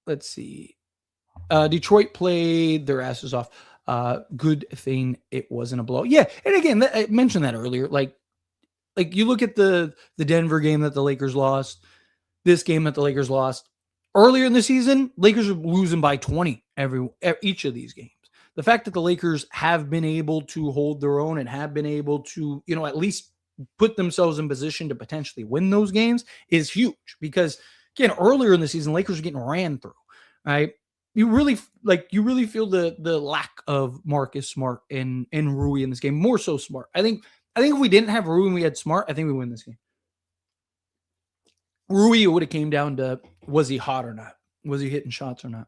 S1: Let's see. Detroit played their asses off. Good thing it wasn't a blow. Yeah, and again, I mentioned that earlier. Like you look at the Denver game that the Lakers lost, this game that the Lakers lost earlier in the season. Lakers are losing by 20 each of these games. The fact that the Lakers have been able to hold their own and have been able to, at least put themselves in position to potentially win those games is huge. Because again, earlier in the season, Lakers are getting ran through, right? you really feel the lack of Marcus Smart and Rui in this game. More so Smart. I think if we didn't have Rui and we had Smart, I think we win this game. Rui, it would have came down to, was he hot or not? Was he hitting shots or not?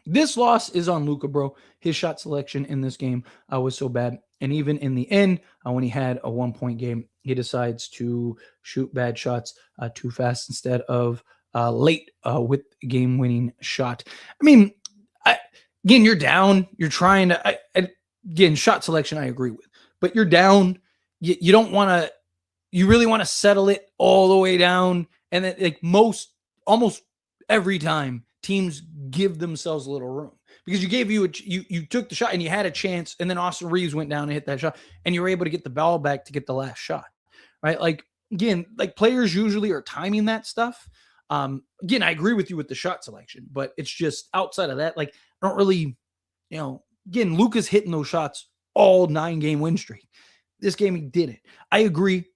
S1: This loss is on Luka, bro. His shot selection in this game was so bad. And even in the end, when he had a 1-point game, he decides to shoot bad shots too fast instead of late with game-winning shot. I mean, again, you're down. You're trying to, again, shot selection I agree with. But you're down. You don't want to, you really want to settle it all the way down. And then, like, almost every time, teams give themselves a little room because you took the shot and you had a chance, and then Austin Reeves went down and hit that shot, and you were able to get the ball back to get the last shot, right? Like, again, like, players usually are timing that stuff. Again, I agree with you with the shot selection, but it's just outside of that, like, I don't really, again, Luka's hitting those shots all 9-game win streak. This game he didn't. I agree.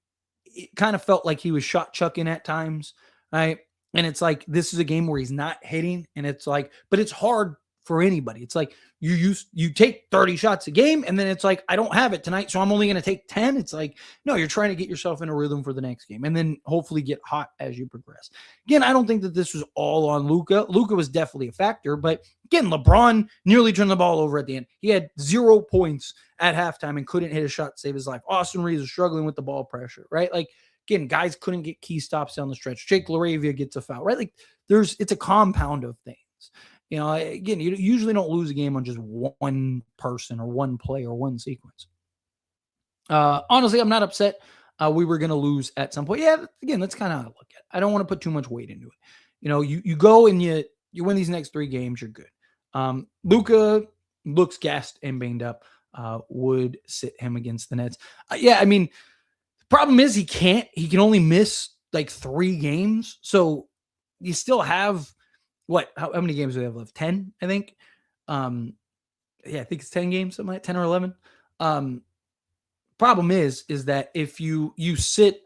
S1: It kind of felt like he was shot chucking at times, right? And it's like, this is a game where he's not hitting, and it's like, but it's hard for anybody. It's like you take 30 shots a game, and then it's like, I don't have it tonight, so I'm only going to take 10. It's like, no, you're trying to get yourself in a rhythm for the next game, and then hopefully get hot as you progress. Again, I don't think that this was all on Luka. Luka was definitely a factor, but again, LeBron nearly turned the ball over at the end. He had 0 points at halftime and couldn't hit a shot to save his life. Austin Reeves was struggling with the ball pressure, right? Like, again, guys couldn't get key stops down the stretch. Jake LaRavia gets a foul, right? Like, it's a compound of things. Again, you usually don't lose a game on just one person or one play or one sequence. Honestly, I'm not upset. We were going to lose at some point. Yeah, again, that's kind of how I look at it. I don't want to put too much weight into it. You go and you win these next 3 games, you're good. Luka looks gassed and banged up. Would sit him against the Nets. I mean, problem is he can only miss like 3 games. So you still have how many games do we have left? 10, I think. I think it's 10 games, something like 10 or 11. Problem is that if you sit,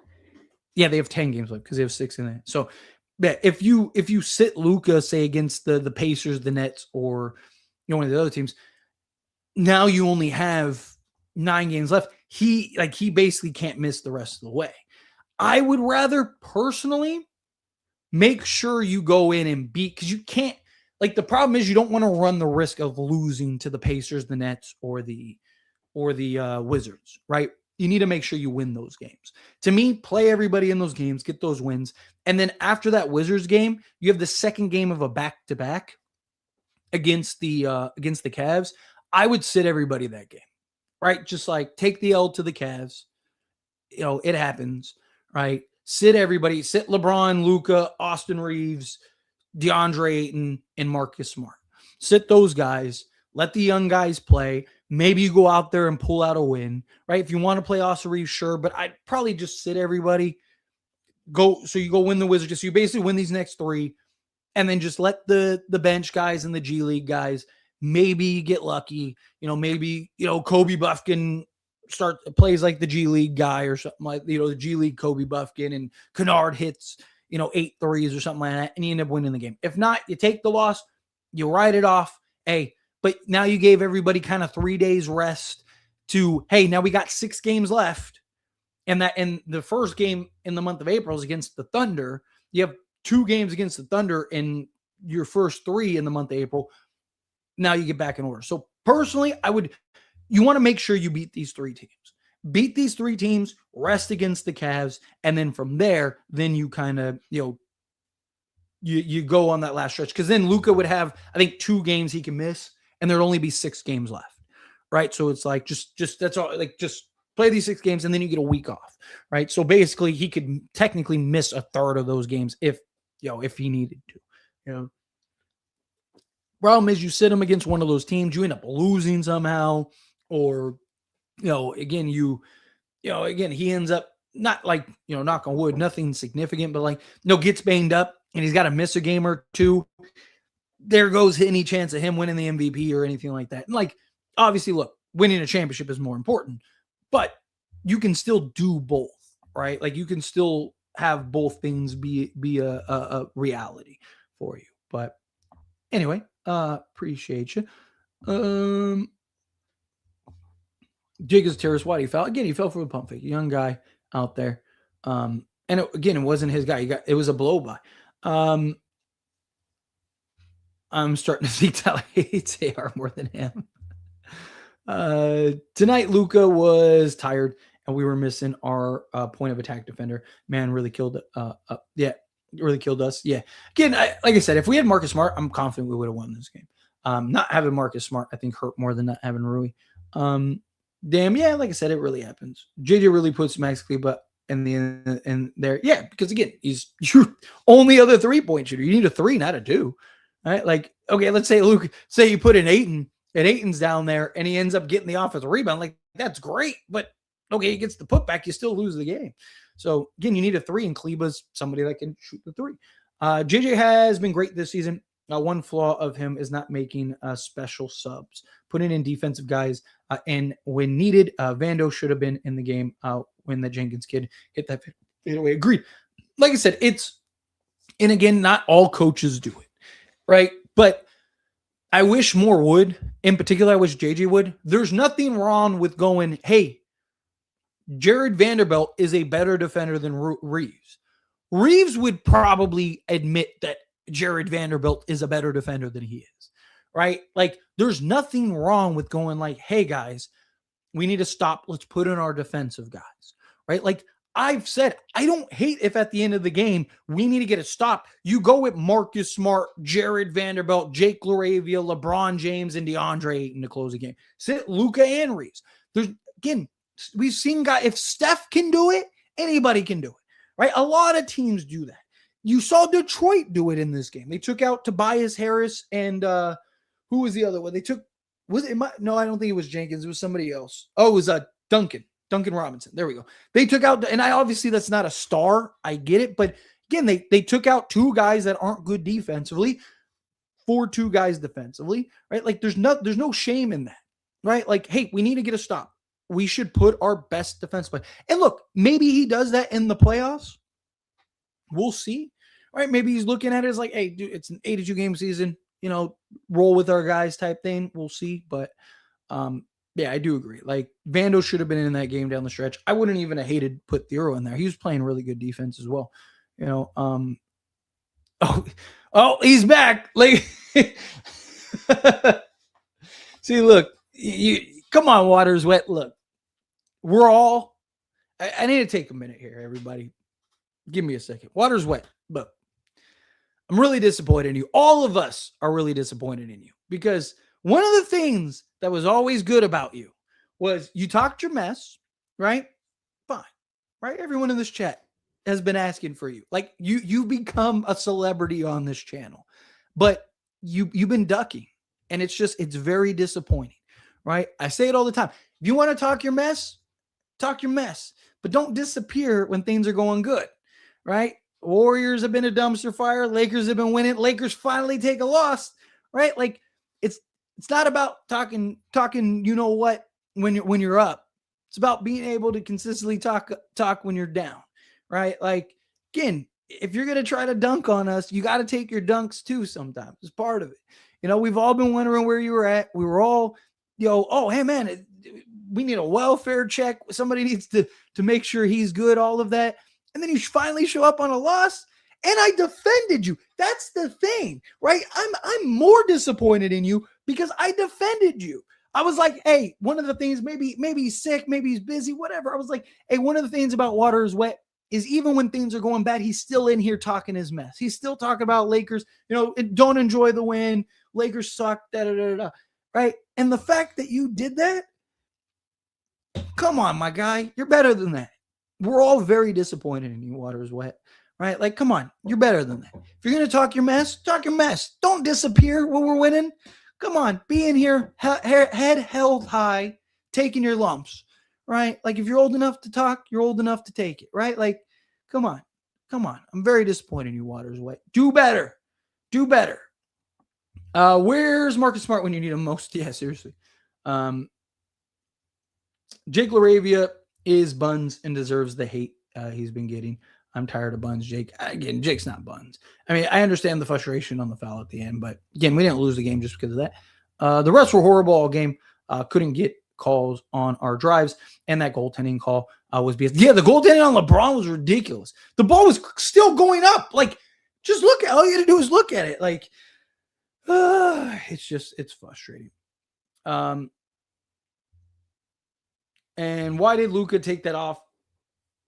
S1: they have 10 games left because they have 6 in there. So if you sit Luka, say, against the Pacers, the Nets, or one of the other teams, now you only have 9 games left. He basically can't miss the rest of the way. I would rather personally make sure you go in and beat, because you can't, like, the problem is you don't want to run the risk of losing to the Pacers, the Nets, or the Wizards, right? You need to make sure you win those games. To me, play everybody in those games, get those wins. And then after that Wizards game, you have the second game of a back-to-back against the Cavs. I would sit everybody that game, right? Just like take the L to the Cavs. It happens, right? Sit everybody. Sit LeBron, Luka, Austin Reeves, DeAndre Ayton, and Marcus Smart. Sit those guys. Let the young guys play. Maybe you go out there and pull out a win, right? If you want to play Austin Reeves, sure. But I'd probably just sit everybody. So you go win the Wizards. So you basically win these next 3, and then just let the bench guys and the G League guys maybe get lucky. Maybe Kobe Buffkin plays like the G League guy or something, like, the G League Kobe Buffkin, and Kennard hits 8 threes or something like that, and you end up winning the game. If not, you take the loss, you write it off. Hey, but now you gave everybody kind of 3 days rest to, hey, now we got 6 games left, and the first game in the month of April is against the Thunder. You have 2 games against the Thunder in your first 3 in the month of April. Now you get back in order. So personally, you want to make sure you beat these 3 teams. Beat these 3 teams, rest against the Cavs, and then from there, then you kind of, you go on that last stretch. Because then Luka would have, I think, 2 games he can miss, and there'd only be 6 games left, right? So it's like, just that's all. Like, just play these 6 games, and then you get a week off, right? So basically, he could technically miss a third of those games if he needed to. Problem is, you sit him against one of those teams, you end up losing somehow, or again, he ends up not, like, knock on wood, nothing significant, but like, gets banged up and he's got to miss a game or 2. There goes any chance of him winning the MVP or anything like that. And, like, obviously, look, winning a championship is more important, but you can still do both, right? Like, you can still have both things be a reality for you. But anyway, appreciate you. Jacobs Terrace, why he fell again? He fell for a pump fake. Young guy out there, and again, it wasn't his guy. It was a blow by. I'm starting to think Tyler hates AR more than him. Tonight, Luka was tired, and we were missing our point of attack defender. Man, really killed. Really killed us. Yeah. Again, like I said, if we had Marcus Smart, I'm confident we would have won this game. Not having Marcus Smart, I think, hurt more than not having Rui. Damn, yeah, like I said, it really happens. JJ really puts Max Kleber in there. Yeah, because again, he's your only other 3-point shooter. You need a 3, not a 2. Right? Like, okay, let's say Luke, say you put in Ayton, and Ayton's down there, and he ends up getting the offensive rebound. Like, that's great, but okay, he gets the putback, you still lose the game. So again, you need a 3, and Kleber's somebody that can shoot the 3. JJ has been great this season. One flaw of him is not making special subs, putting in defensive guys, and when needed, Vando should have been in the game when the Jenkins kid hit that fadeaway. Agreed. Like I said, and again, not all coaches do it, right? But I wish more would. In particular, I wish JJ would. There's nothing wrong with going, hey, Jared Vanderbilt is a better defender than Reeves. Reeves would probably admit that Jared Vanderbilt is a better defender than he is, right? Like, there's nothing wrong with going like, hey, guys, we need to stop. Let's put in our defensive guys, right? Like I've said, I don't hate if at the end of the game, we need to get a stop. You go with Marcus Smart, Jared Vanderbilt, Jake LaRavia, LeBron James, and DeAndre Ayton to close the game. Sit Luka and Reeves. Again, we've seen guys, if Steph can do it, anybody can do it, right? A lot of teams do that. You saw Detroit do it in this game. They took out Tobias Harris and who was the other one? No, I don't think it was Jenkins. It was somebody else. Oh, it was Duncan Robinson. There we go. They took out, and obviously that's not a star. I get it. But again, they took out 2 guys that aren't good defensively for 2 guys defensively, right? Like there's no shame in that, right? Like, hey, we need to get a stop. We should put our best defense play. And look, maybe he does that in the playoffs. We'll see. Right? Maybe he's looking at it as like, hey, dude, it's an 82 game season, roll with our guys type thing. We'll see. But yeah, I do agree. Like Vando should have been in that game down the stretch. I wouldn't even have hated put Thero in there. He was playing really good defense as well. Oh, he's back. Like see, look, you come on, water's wet. Look, we're all I need to take a minute here, everybody. Give me a second. Water's wet, but I'm really disappointed in you. All of us are really disappointed in you because one of the things that was always good about you was you talked your mess, right? Fine, right? Everyone in this chat has been asking for you. Like you become a celebrity on this channel, but you've been ducking, and it's very disappointing, right? I say it all the time. If you want to talk your mess, but don't disappear when things are going good, right? Warriors have been a dumpster fire. Lakers have been winning. Lakers finally take a loss, right? Like it's not about talking, you know what, when you're up. It's about being able to consistently talk when you're down, right? Like, again, if you're going to try to dunk on us, you got to take your dunks too sometimes. It's part of it. We've all been wondering where you were at. We were all, oh, hey, man, we need a welfare check. Somebody needs to make sure he's good, all of that. And then you finally show up on a loss, and I defended you. That's the thing, right? I'm more disappointed in you because I defended you. I was like, hey, one of the things, maybe he's sick, maybe he's busy, whatever. I was like, hey, one of the things about Water is Wet is even when things are going bad, he's still in here talking his mess. He's still talking about Lakers, don't enjoy the win. Lakers suck, da-da-da-da, right? And the fact that you did that, come on, my guy, you're better than that. We're all very disappointed in you, Water is Wet, right? Like, come on, you're better than that. If you're going to talk your mess, talk your mess. Don't disappear when we're winning. Come on, be in here, head held high, taking your lumps, right? Like, if you're old enough to talk, you're old enough to take it, right? Like, come on. I'm very disappointed in you, Water is Wet. Do better. Where's Marcus Smart when you need him most? Yeah, seriously. Jake LaRavia is buns and deserves the hate he's been getting. I'm tired of Buns, Jake. Again, Jake's not Buns. I mean, I understand the frustration on the foul at the end, but again, we didn't lose the game just because of that. The refs were horrible all game. Couldn't get calls on our drives, and that goaltending call was BS. Yeah, the goaltending on LeBron was ridiculous. The ball was still going up. Like, just look at all you got to do is look at it. Like, it's frustrating. And why did Luka take that off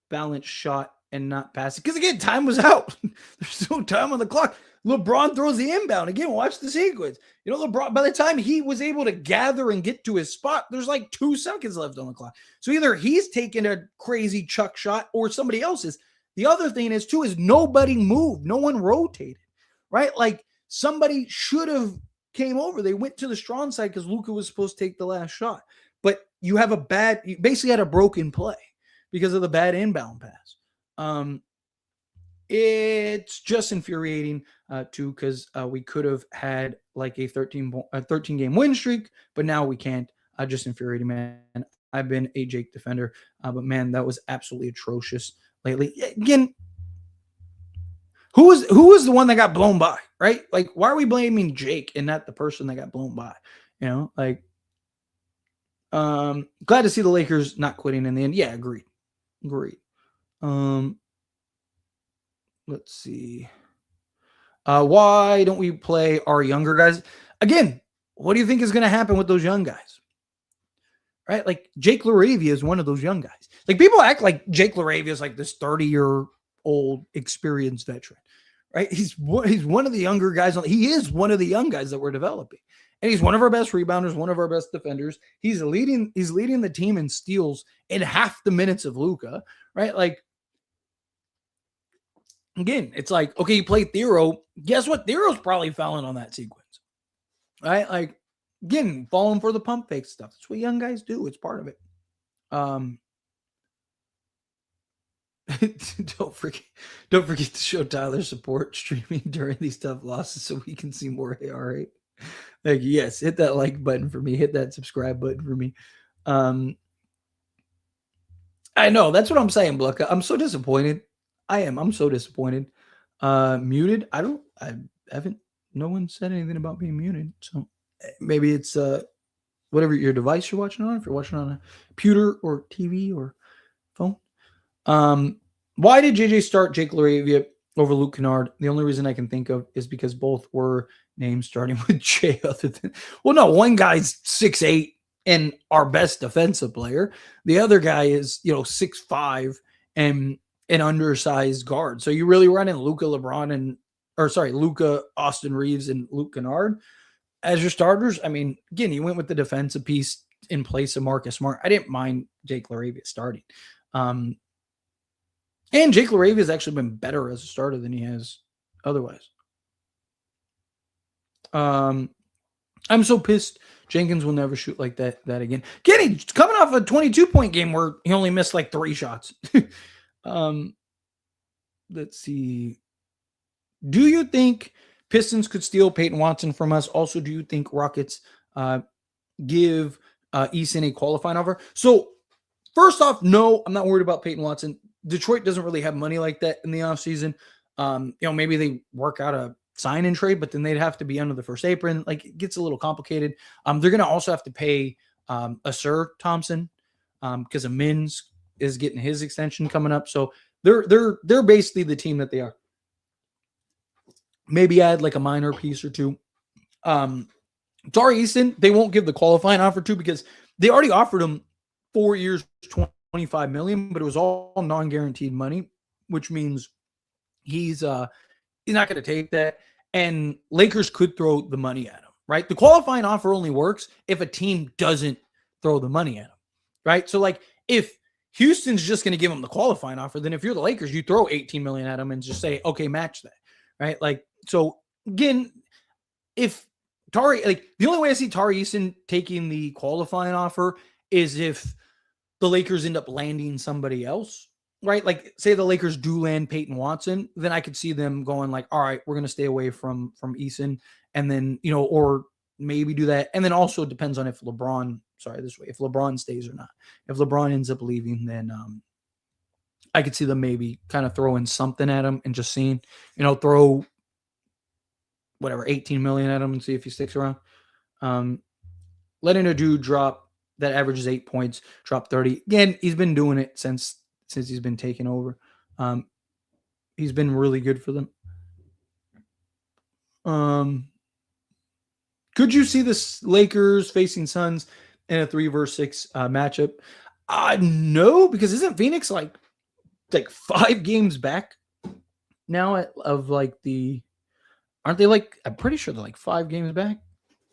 S1: balance shot and not pass it? Because again, time was out. There's no time on the clock. LeBron throws the inbound. Again, watch the sequence. You know, LeBron, by the time he was able to gather and get to his spot, there's like 2 seconds left on the clock. So either he's taking a crazy chuck shot or somebody else is. The other thing is, too, is nobody moved. No one rotated, right? Like, somebody should have came over. They went to the strong side because Luka was supposed to take the last shot. But you basically had a broken play because of the bad inbound pass. It's just infuriating too, because we could have had like a 13 game win streak, but now we can't. Just infuriating, man. I've been a Jake defender, but man, that was absolutely atrocious lately. Again, who was the one that got blown by, right? Like, why are we blaming Jake and not the person that got blown by? You know, like, glad to see the Lakers not quitting in the end. Yeah, agreed. Let's see. Why don't we play our younger guys? Again, what do you think is going to happen with those young guys? Right? Like, Jake LaRavia is one of those young guys. Like, people act like Jake LaRavia is like this 30-year-old experienced veteran, right? He's one of the younger guys. He is one of the young guys that we're developing. And he's one of our best rebounders, one of our best defenders. He's leading the team in steals in half the minutes of Luka, right? Like, again, it's like, okay, you play Thero. Guess what? Thero's probably fouling on that sequence, right? Like, again, falling for the pump fake stuff. That's what young guys do. It's part of it. Don't forget to show Tyler support streaming during these tough losses so we can see more AR rate. Like, yes, hit that like button for me. Hit that subscribe button for me. I know, that's what I'm saying, Blucka. I'm so disappointed. I'm so disappointed. Muted. I haven't, no one said anything about being muted. So maybe it's whatever your device you're watching on, if you're watching on a computer or TV or phone. Why did JJ start Jake LaRavia over Luke Kennard? The only reason I can think of is because both were names starting with J other than, well, no, one guy's 6'8" and our best defensive player. The other guy is, 6'5" and an undersized guard. So you really running Luka, Austin Reeves, and Luke Kennard as your starters. I mean, again, you went with the defensive piece in place of Marcus Smart. I didn't mind Jake LaRavia starting. And Jake LaRavia has actually been better as a starter than he has otherwise. I'm so pissed. Jenkins will never shoot like that again. Kenny coming off a 22-point game where he only missed like 3 shots. Let's see. Do you think Pistons could steal Peyton Watson from us? Also, do you think Rockets give Eason a qualifying offer? So, first off, no, I'm not worried about Peyton Watson. Detroit doesn't really have money like that in the offseason. Maybe they work out a sign and trade, but then they'd have to be under the first apron. Like, it gets a little complicated. They're going to also have to pay Asir Thompson because Amins is getting his extension coming up. So they're basically the team that they are. Maybe add like a minor piece or two. Tari Eason, they won't give the qualifying offer to because they already offered him 4 years, $25 million, but it was all non-guaranteed money, which means he's not going to take that. And Lakers could throw the money at him, right? The qualifying offer only works if a team doesn't throw the money at him, right? So like if Houston's just going to give him the qualifying offer, then if you're the Lakers, you throw $18 million at him and just say, okay, match that, right? Like, so again, if Tari, like the only way I see Tari Eason taking the qualifying offer is if the Lakers end up landing somebody else, right? Like say the Lakers do land Peyton Watson, then I could see them going like, all right, we're going to stay away from Eason. And then, or maybe do that. And then also it depends on if LeBron stays or not. If LeBron ends up leaving, then I could see them maybe kind of throwing something at him and just seeing, throw whatever 18 million at him and see if he sticks around. Letting a dude drop that averages 8 points, drop 30. Again, he's been doing it since he's been taking over. He's been really good for them. Could you see the Lakers facing Suns in a 3-6 matchup? No, because isn't Phoenix like 5 games back now aren't they I'm pretty sure they're like 5 games back.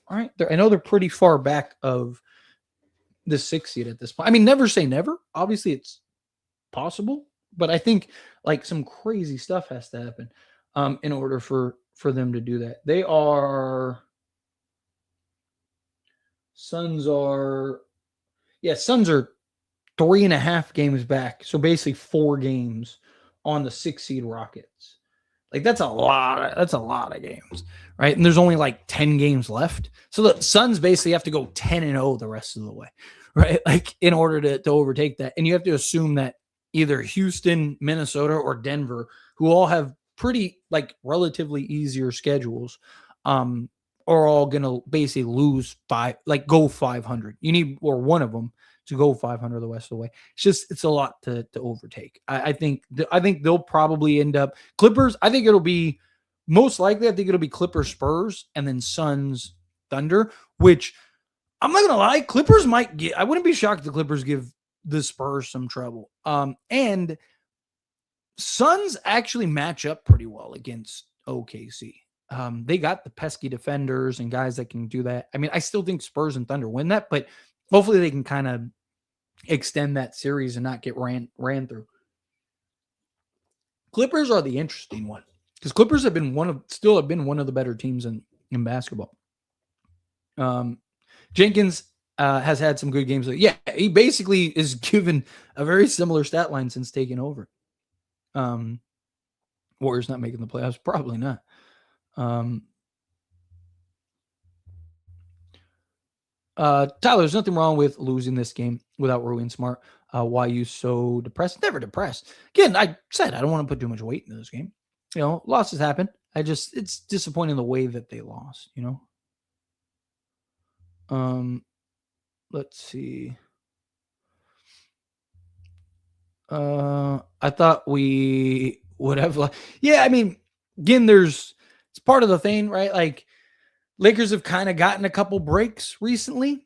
S1: All right. I know they're pretty far back of the 6th seed at this point. I mean, never say never. Obviously it's possible, but I think like some crazy stuff has to happen in order for them to do that. Suns are 3.5 games back. So basically 4 games on the 6 seed Rockets. Like that's a lot of games, right? And there's only like 10 games left. So the Suns basically have to go 10-0 the rest of the way, right? Like in order to overtake that. And you have to assume that either Houston, Minnesota, or Denver, who all have pretty like relatively easier schedules, are all gonna basically go 500. You need one of them to go 500 the rest of the way. It's a lot to overtake. I think they'll probably end up Clippers. I think it'll be most likely. I think it'll be Clippers, Spurs, and then Suns, Thunder. Which I'm not gonna lie, Clippers might get. I wouldn't be shocked if the Clippers give the Spurs some trouble. And Suns actually match up pretty well against OKC. They got the pesky defenders and guys that can do that. I mean, I still think Spurs and Thunder win that, but hopefully they can kind of extend that series and not get ran through. Clippers are the interesting one because Clippers have been one of the better teams in basketball. Jenkins has had some good games. Yeah, he basically is given a very similar stat line since taking over. Warriors not making the playoffs, probably not. Tyler, there's nothing wrong with losing this game without ruining Smart. Why you so depressed? Never depressed. Again, I said I don't want to put too much weight into this game. Losses happen. It's disappointing the way that they lost, Let's see. I thought we would have I mean, again, it's part of the thing, right? Like Lakers have kind of gotten a couple breaks recently,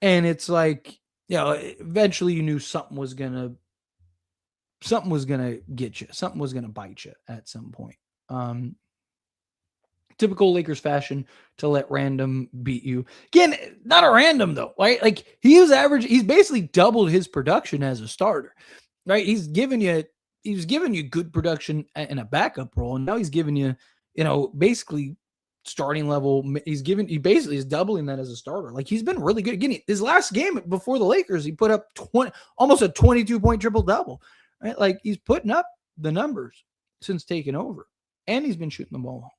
S1: and it's like, eventually you knew something was gonna get you, something was gonna bite you at some point. Typical Lakers fashion to let random beat you. Again, not a random though, right? Like he's basically doubled his production as a starter, right? He was giving you good production in a backup role, and now he's giving you, basically starting level. He basically is doubling that as a starter. Like he's been really good. Again, his last game before the Lakers, he put up almost a 22-point triple-double, right? Like he's putting up the numbers since taking over, and he's been shooting the ball.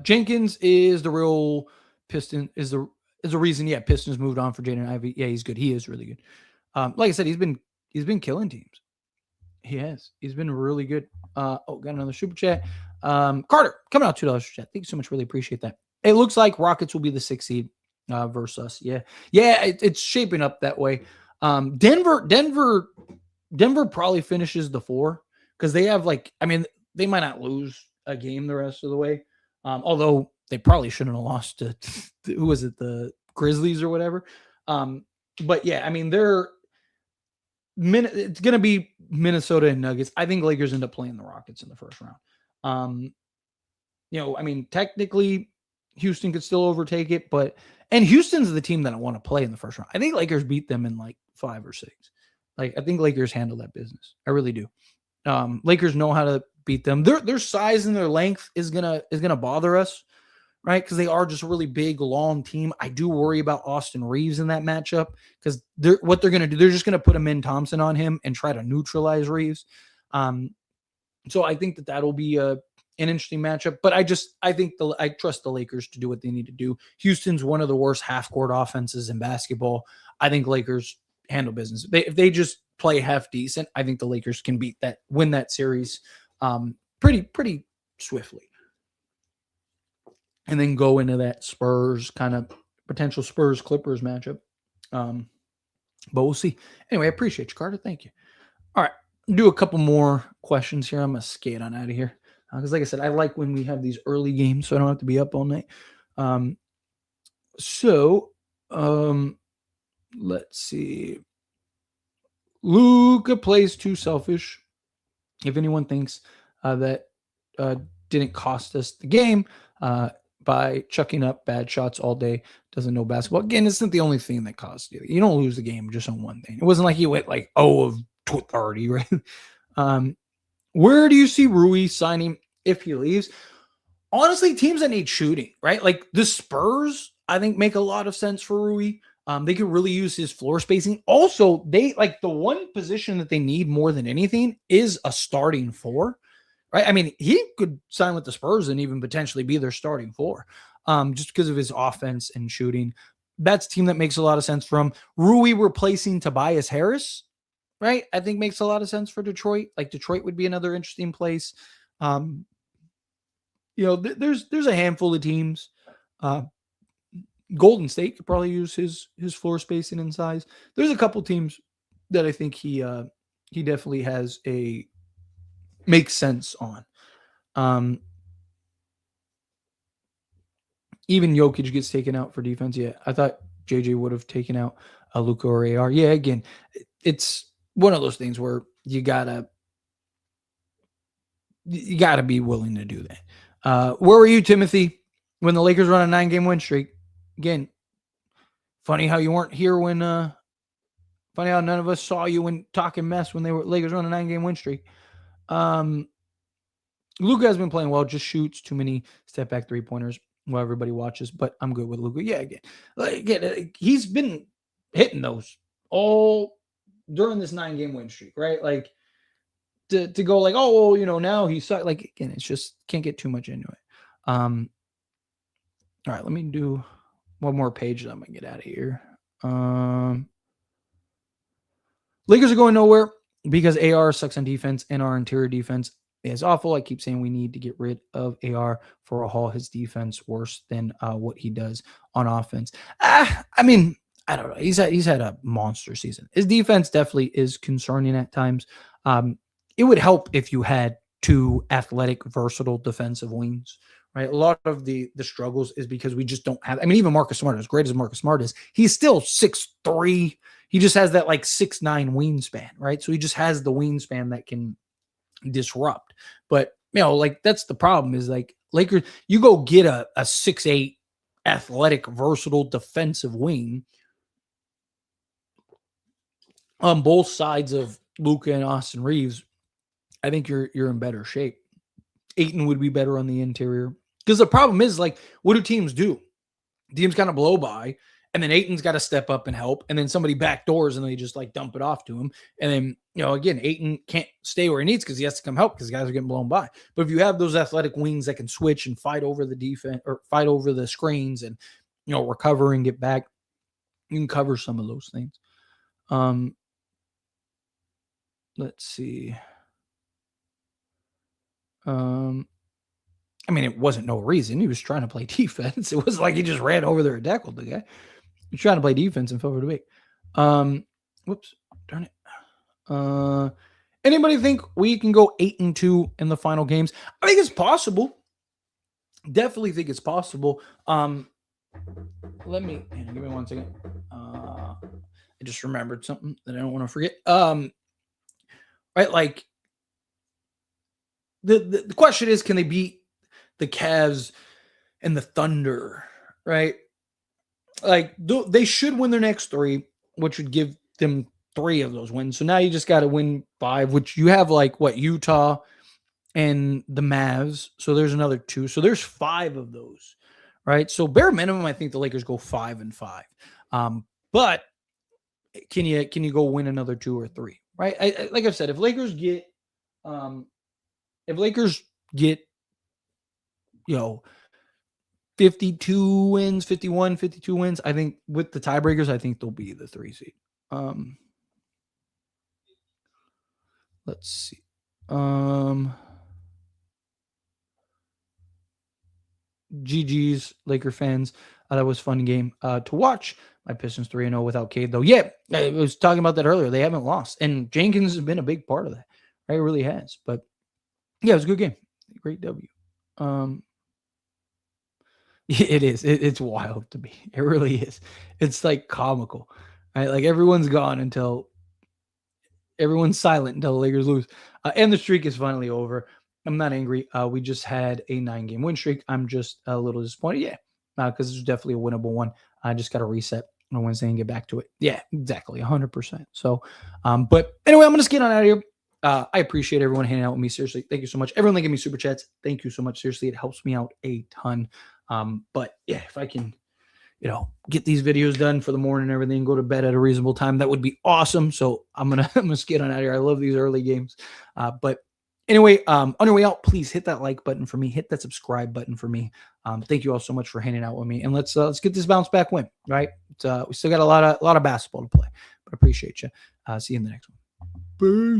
S1: Jenkins is the real Piston, is the reason. Yeah, Pistons moved on for Jaden Ivey. Yeah, he's good. He is really good. Like I said, he's been killing teams. He has. He's been really good. Got another super chat. Carter, coming out $2 super chat. Thank you so much. Really appreciate that. It looks like Rockets will be the 6th seed versus us. Yeah, it's shaping up that way. Denver probably finishes the 4 because they have they might not lose a game the rest of the way. Although they probably shouldn't have lost to who was it, the Grizzlies or whatever. But yeah, I mean it's going to be Minnesota and Nuggets. I think Lakers end up playing the Rockets in the first round. Technically Houston could still overtake it, and Houston's the team that I want to play in the first round. I think Lakers beat them in 5 or 6. I think Lakers handle that business. I really do. Lakers know how to beat them. Their size and their length is gonna bother us, right? Because they are just a really big, long team. I do worry about Austin Reeves in that matchup because what they're gonna do, they're just gonna put Amin Thompson on him and try to neutralize Reeves. So I think that'll be an interesting matchup. But I think I trust the Lakers to do what they need to do. Houston's one of the worst half-court offenses in basketball. I think Lakers handle business. If they just play half decent, I think the Lakers can win that series pretty swiftly. And then go into that Spurs kind of potential Spurs Clippers matchup. But we'll see. Anyway, I appreciate you, Carter. Thank you. All right. Do a couple more questions here. I'm going to skate on out of here. Because like I said, I like when we have these early games so I don't have to be up all night. Let's see. Luka plays too selfish. If anyone thinks that didn't cost us the game by chucking up bad shots all day, doesn't know basketball. Again, it's not the only thing that cost you. You don't lose the game just on one thing. It wasn't like he went like 0 of 30, right? Where do you see Rui signing if he leaves? Honestly, teams that need shooting, right? Like the Spurs, I think make a lot of sense for Rui. They could really use his floor spacing. Also, they like the one position that they need more than anything is a starting four, right? I mean, he could sign with the Spurs and even potentially be their starting four, just because of his offense and shooting. That's a team that makes a lot of sense for him. Rui replacing Tobias Harris, right? I think makes a lot of sense for Detroit. Like Detroit would be another interesting place. There's a handful of teams. Golden State could probably use his floor spacing and size. There's a couple teams that I think he definitely makes sense on. Even Jokic gets taken out for defense. Yeah, I thought JJ would have taken out Luka or AR. Yeah, again, it's one of those things where you gotta be willing to do that. Where were you, Timothy, when the Lakers run a 9-game win streak? Again, funny how you weren't here when. Funny how none of us saw you when talking mess when Lakers run a 9-game win streak. Luka has been playing well, just shoots too many step back 3-pointers while everybody watches, but I'm good with Luka. Yeah, again, he's been hitting those all during this 9-game win streak, right? Like to go like, oh, well, now he's like, again, it's just can't get too much into it. All right, let me do one more page and I'm gonna get out of here. Lakers are going nowhere because AR sucks on defense and our interior defense is awful. I keep saying we need to get rid of AR for a haul his defense worse than what he does on offense. I mean, I don't know. He's had a monster season. His defense definitely is concerning at times. It would help if you had 2 athletic, versatile defensive wings, right? A lot of the struggles is because we just don't have. I mean, even Marcus Smart, as great as Marcus Smart is, he's still 6'3". He just has that like 6'9" wingspan, right? So he just has the wingspan that can disrupt. But like that's the problem is like Lakers, you go get a 6'8" athletic, versatile defensive wing on both sides of Luka and Austin Reeves. I think you're in better shape. Ayton would be better on the interior because the problem is like, what do teams do? Teams kind of blow by. And then Ayton's got to step up and help. And then somebody backdoors and they just like dump it off to him. And then, again, Ayton can't stay where he needs because he has to come help because guys are getting blown by. But if you have those athletic wings that can switch and fight over the defense or fight over the screens and, recover and get back, you can cover some of those things. Let's see. I mean, it wasn't no reason. He was trying to play defense. It was like he just ran over there and tackled the guy. He's trying to play defense and fell for the bait. Whoops, darn it. Anybody think we can go 8-2 in the final games? I think it's possible. Definitely think it's possible. Give me 1 second. I just remembered something that I don't want to forget. Right, like the question is, can they beat the Cavs and the Thunder? Right. Like they should win their next 3, which would give them 3 of those wins. So now you just got to win 5, which you have like Utah and the Mavs. So there's another 2. So there's 5 of those, right? So bare minimum, I think the Lakers go 5-5. But can you go win another 2 or 3, right? Like I've said, if Lakers get 52 wins, 51, 52 wins, I think with the tiebreakers, I think they'll be the 3 seed. Let's see. GG's, Laker fans. That was a fun game to watch. My Pistons 3-0 without Cade, though. Yeah, I was talking about that earlier. They haven't lost. And Jenkins has been a big part of that. Right? It really has. But yeah, it was a good game. Great W. It is. It's wild to me. It really is. It's like comical. Right? Like everyone's gone until everyone's silent until the Lakers lose. And the streak is finally over. I'm not angry. We just had a 9-game win streak. I'm just a little disappointed. Yeah, because it's definitely a winnable one. I just got to reset on Wednesday and get back to it. Yeah, exactly. 100%. So, but anyway, I'm going to get on out of here. I appreciate everyone hanging out with me. Seriously, thank you so much. Everyone that gave me super chats, thank you so much. Seriously, it helps me out a ton. But yeah, if I can, get these videos done for the morning and everything, go to bed at a reasonable time, that would be awesome. So I'm gonna skid on out of here. I love these early games. But anyway, on your way out, please hit that like button for me, hit that subscribe button for me. Thank you all so much for hanging out with me, and let's get this bounce back win. Right, we still got a lot of basketball to play, but appreciate you. See you in the next one. Peace.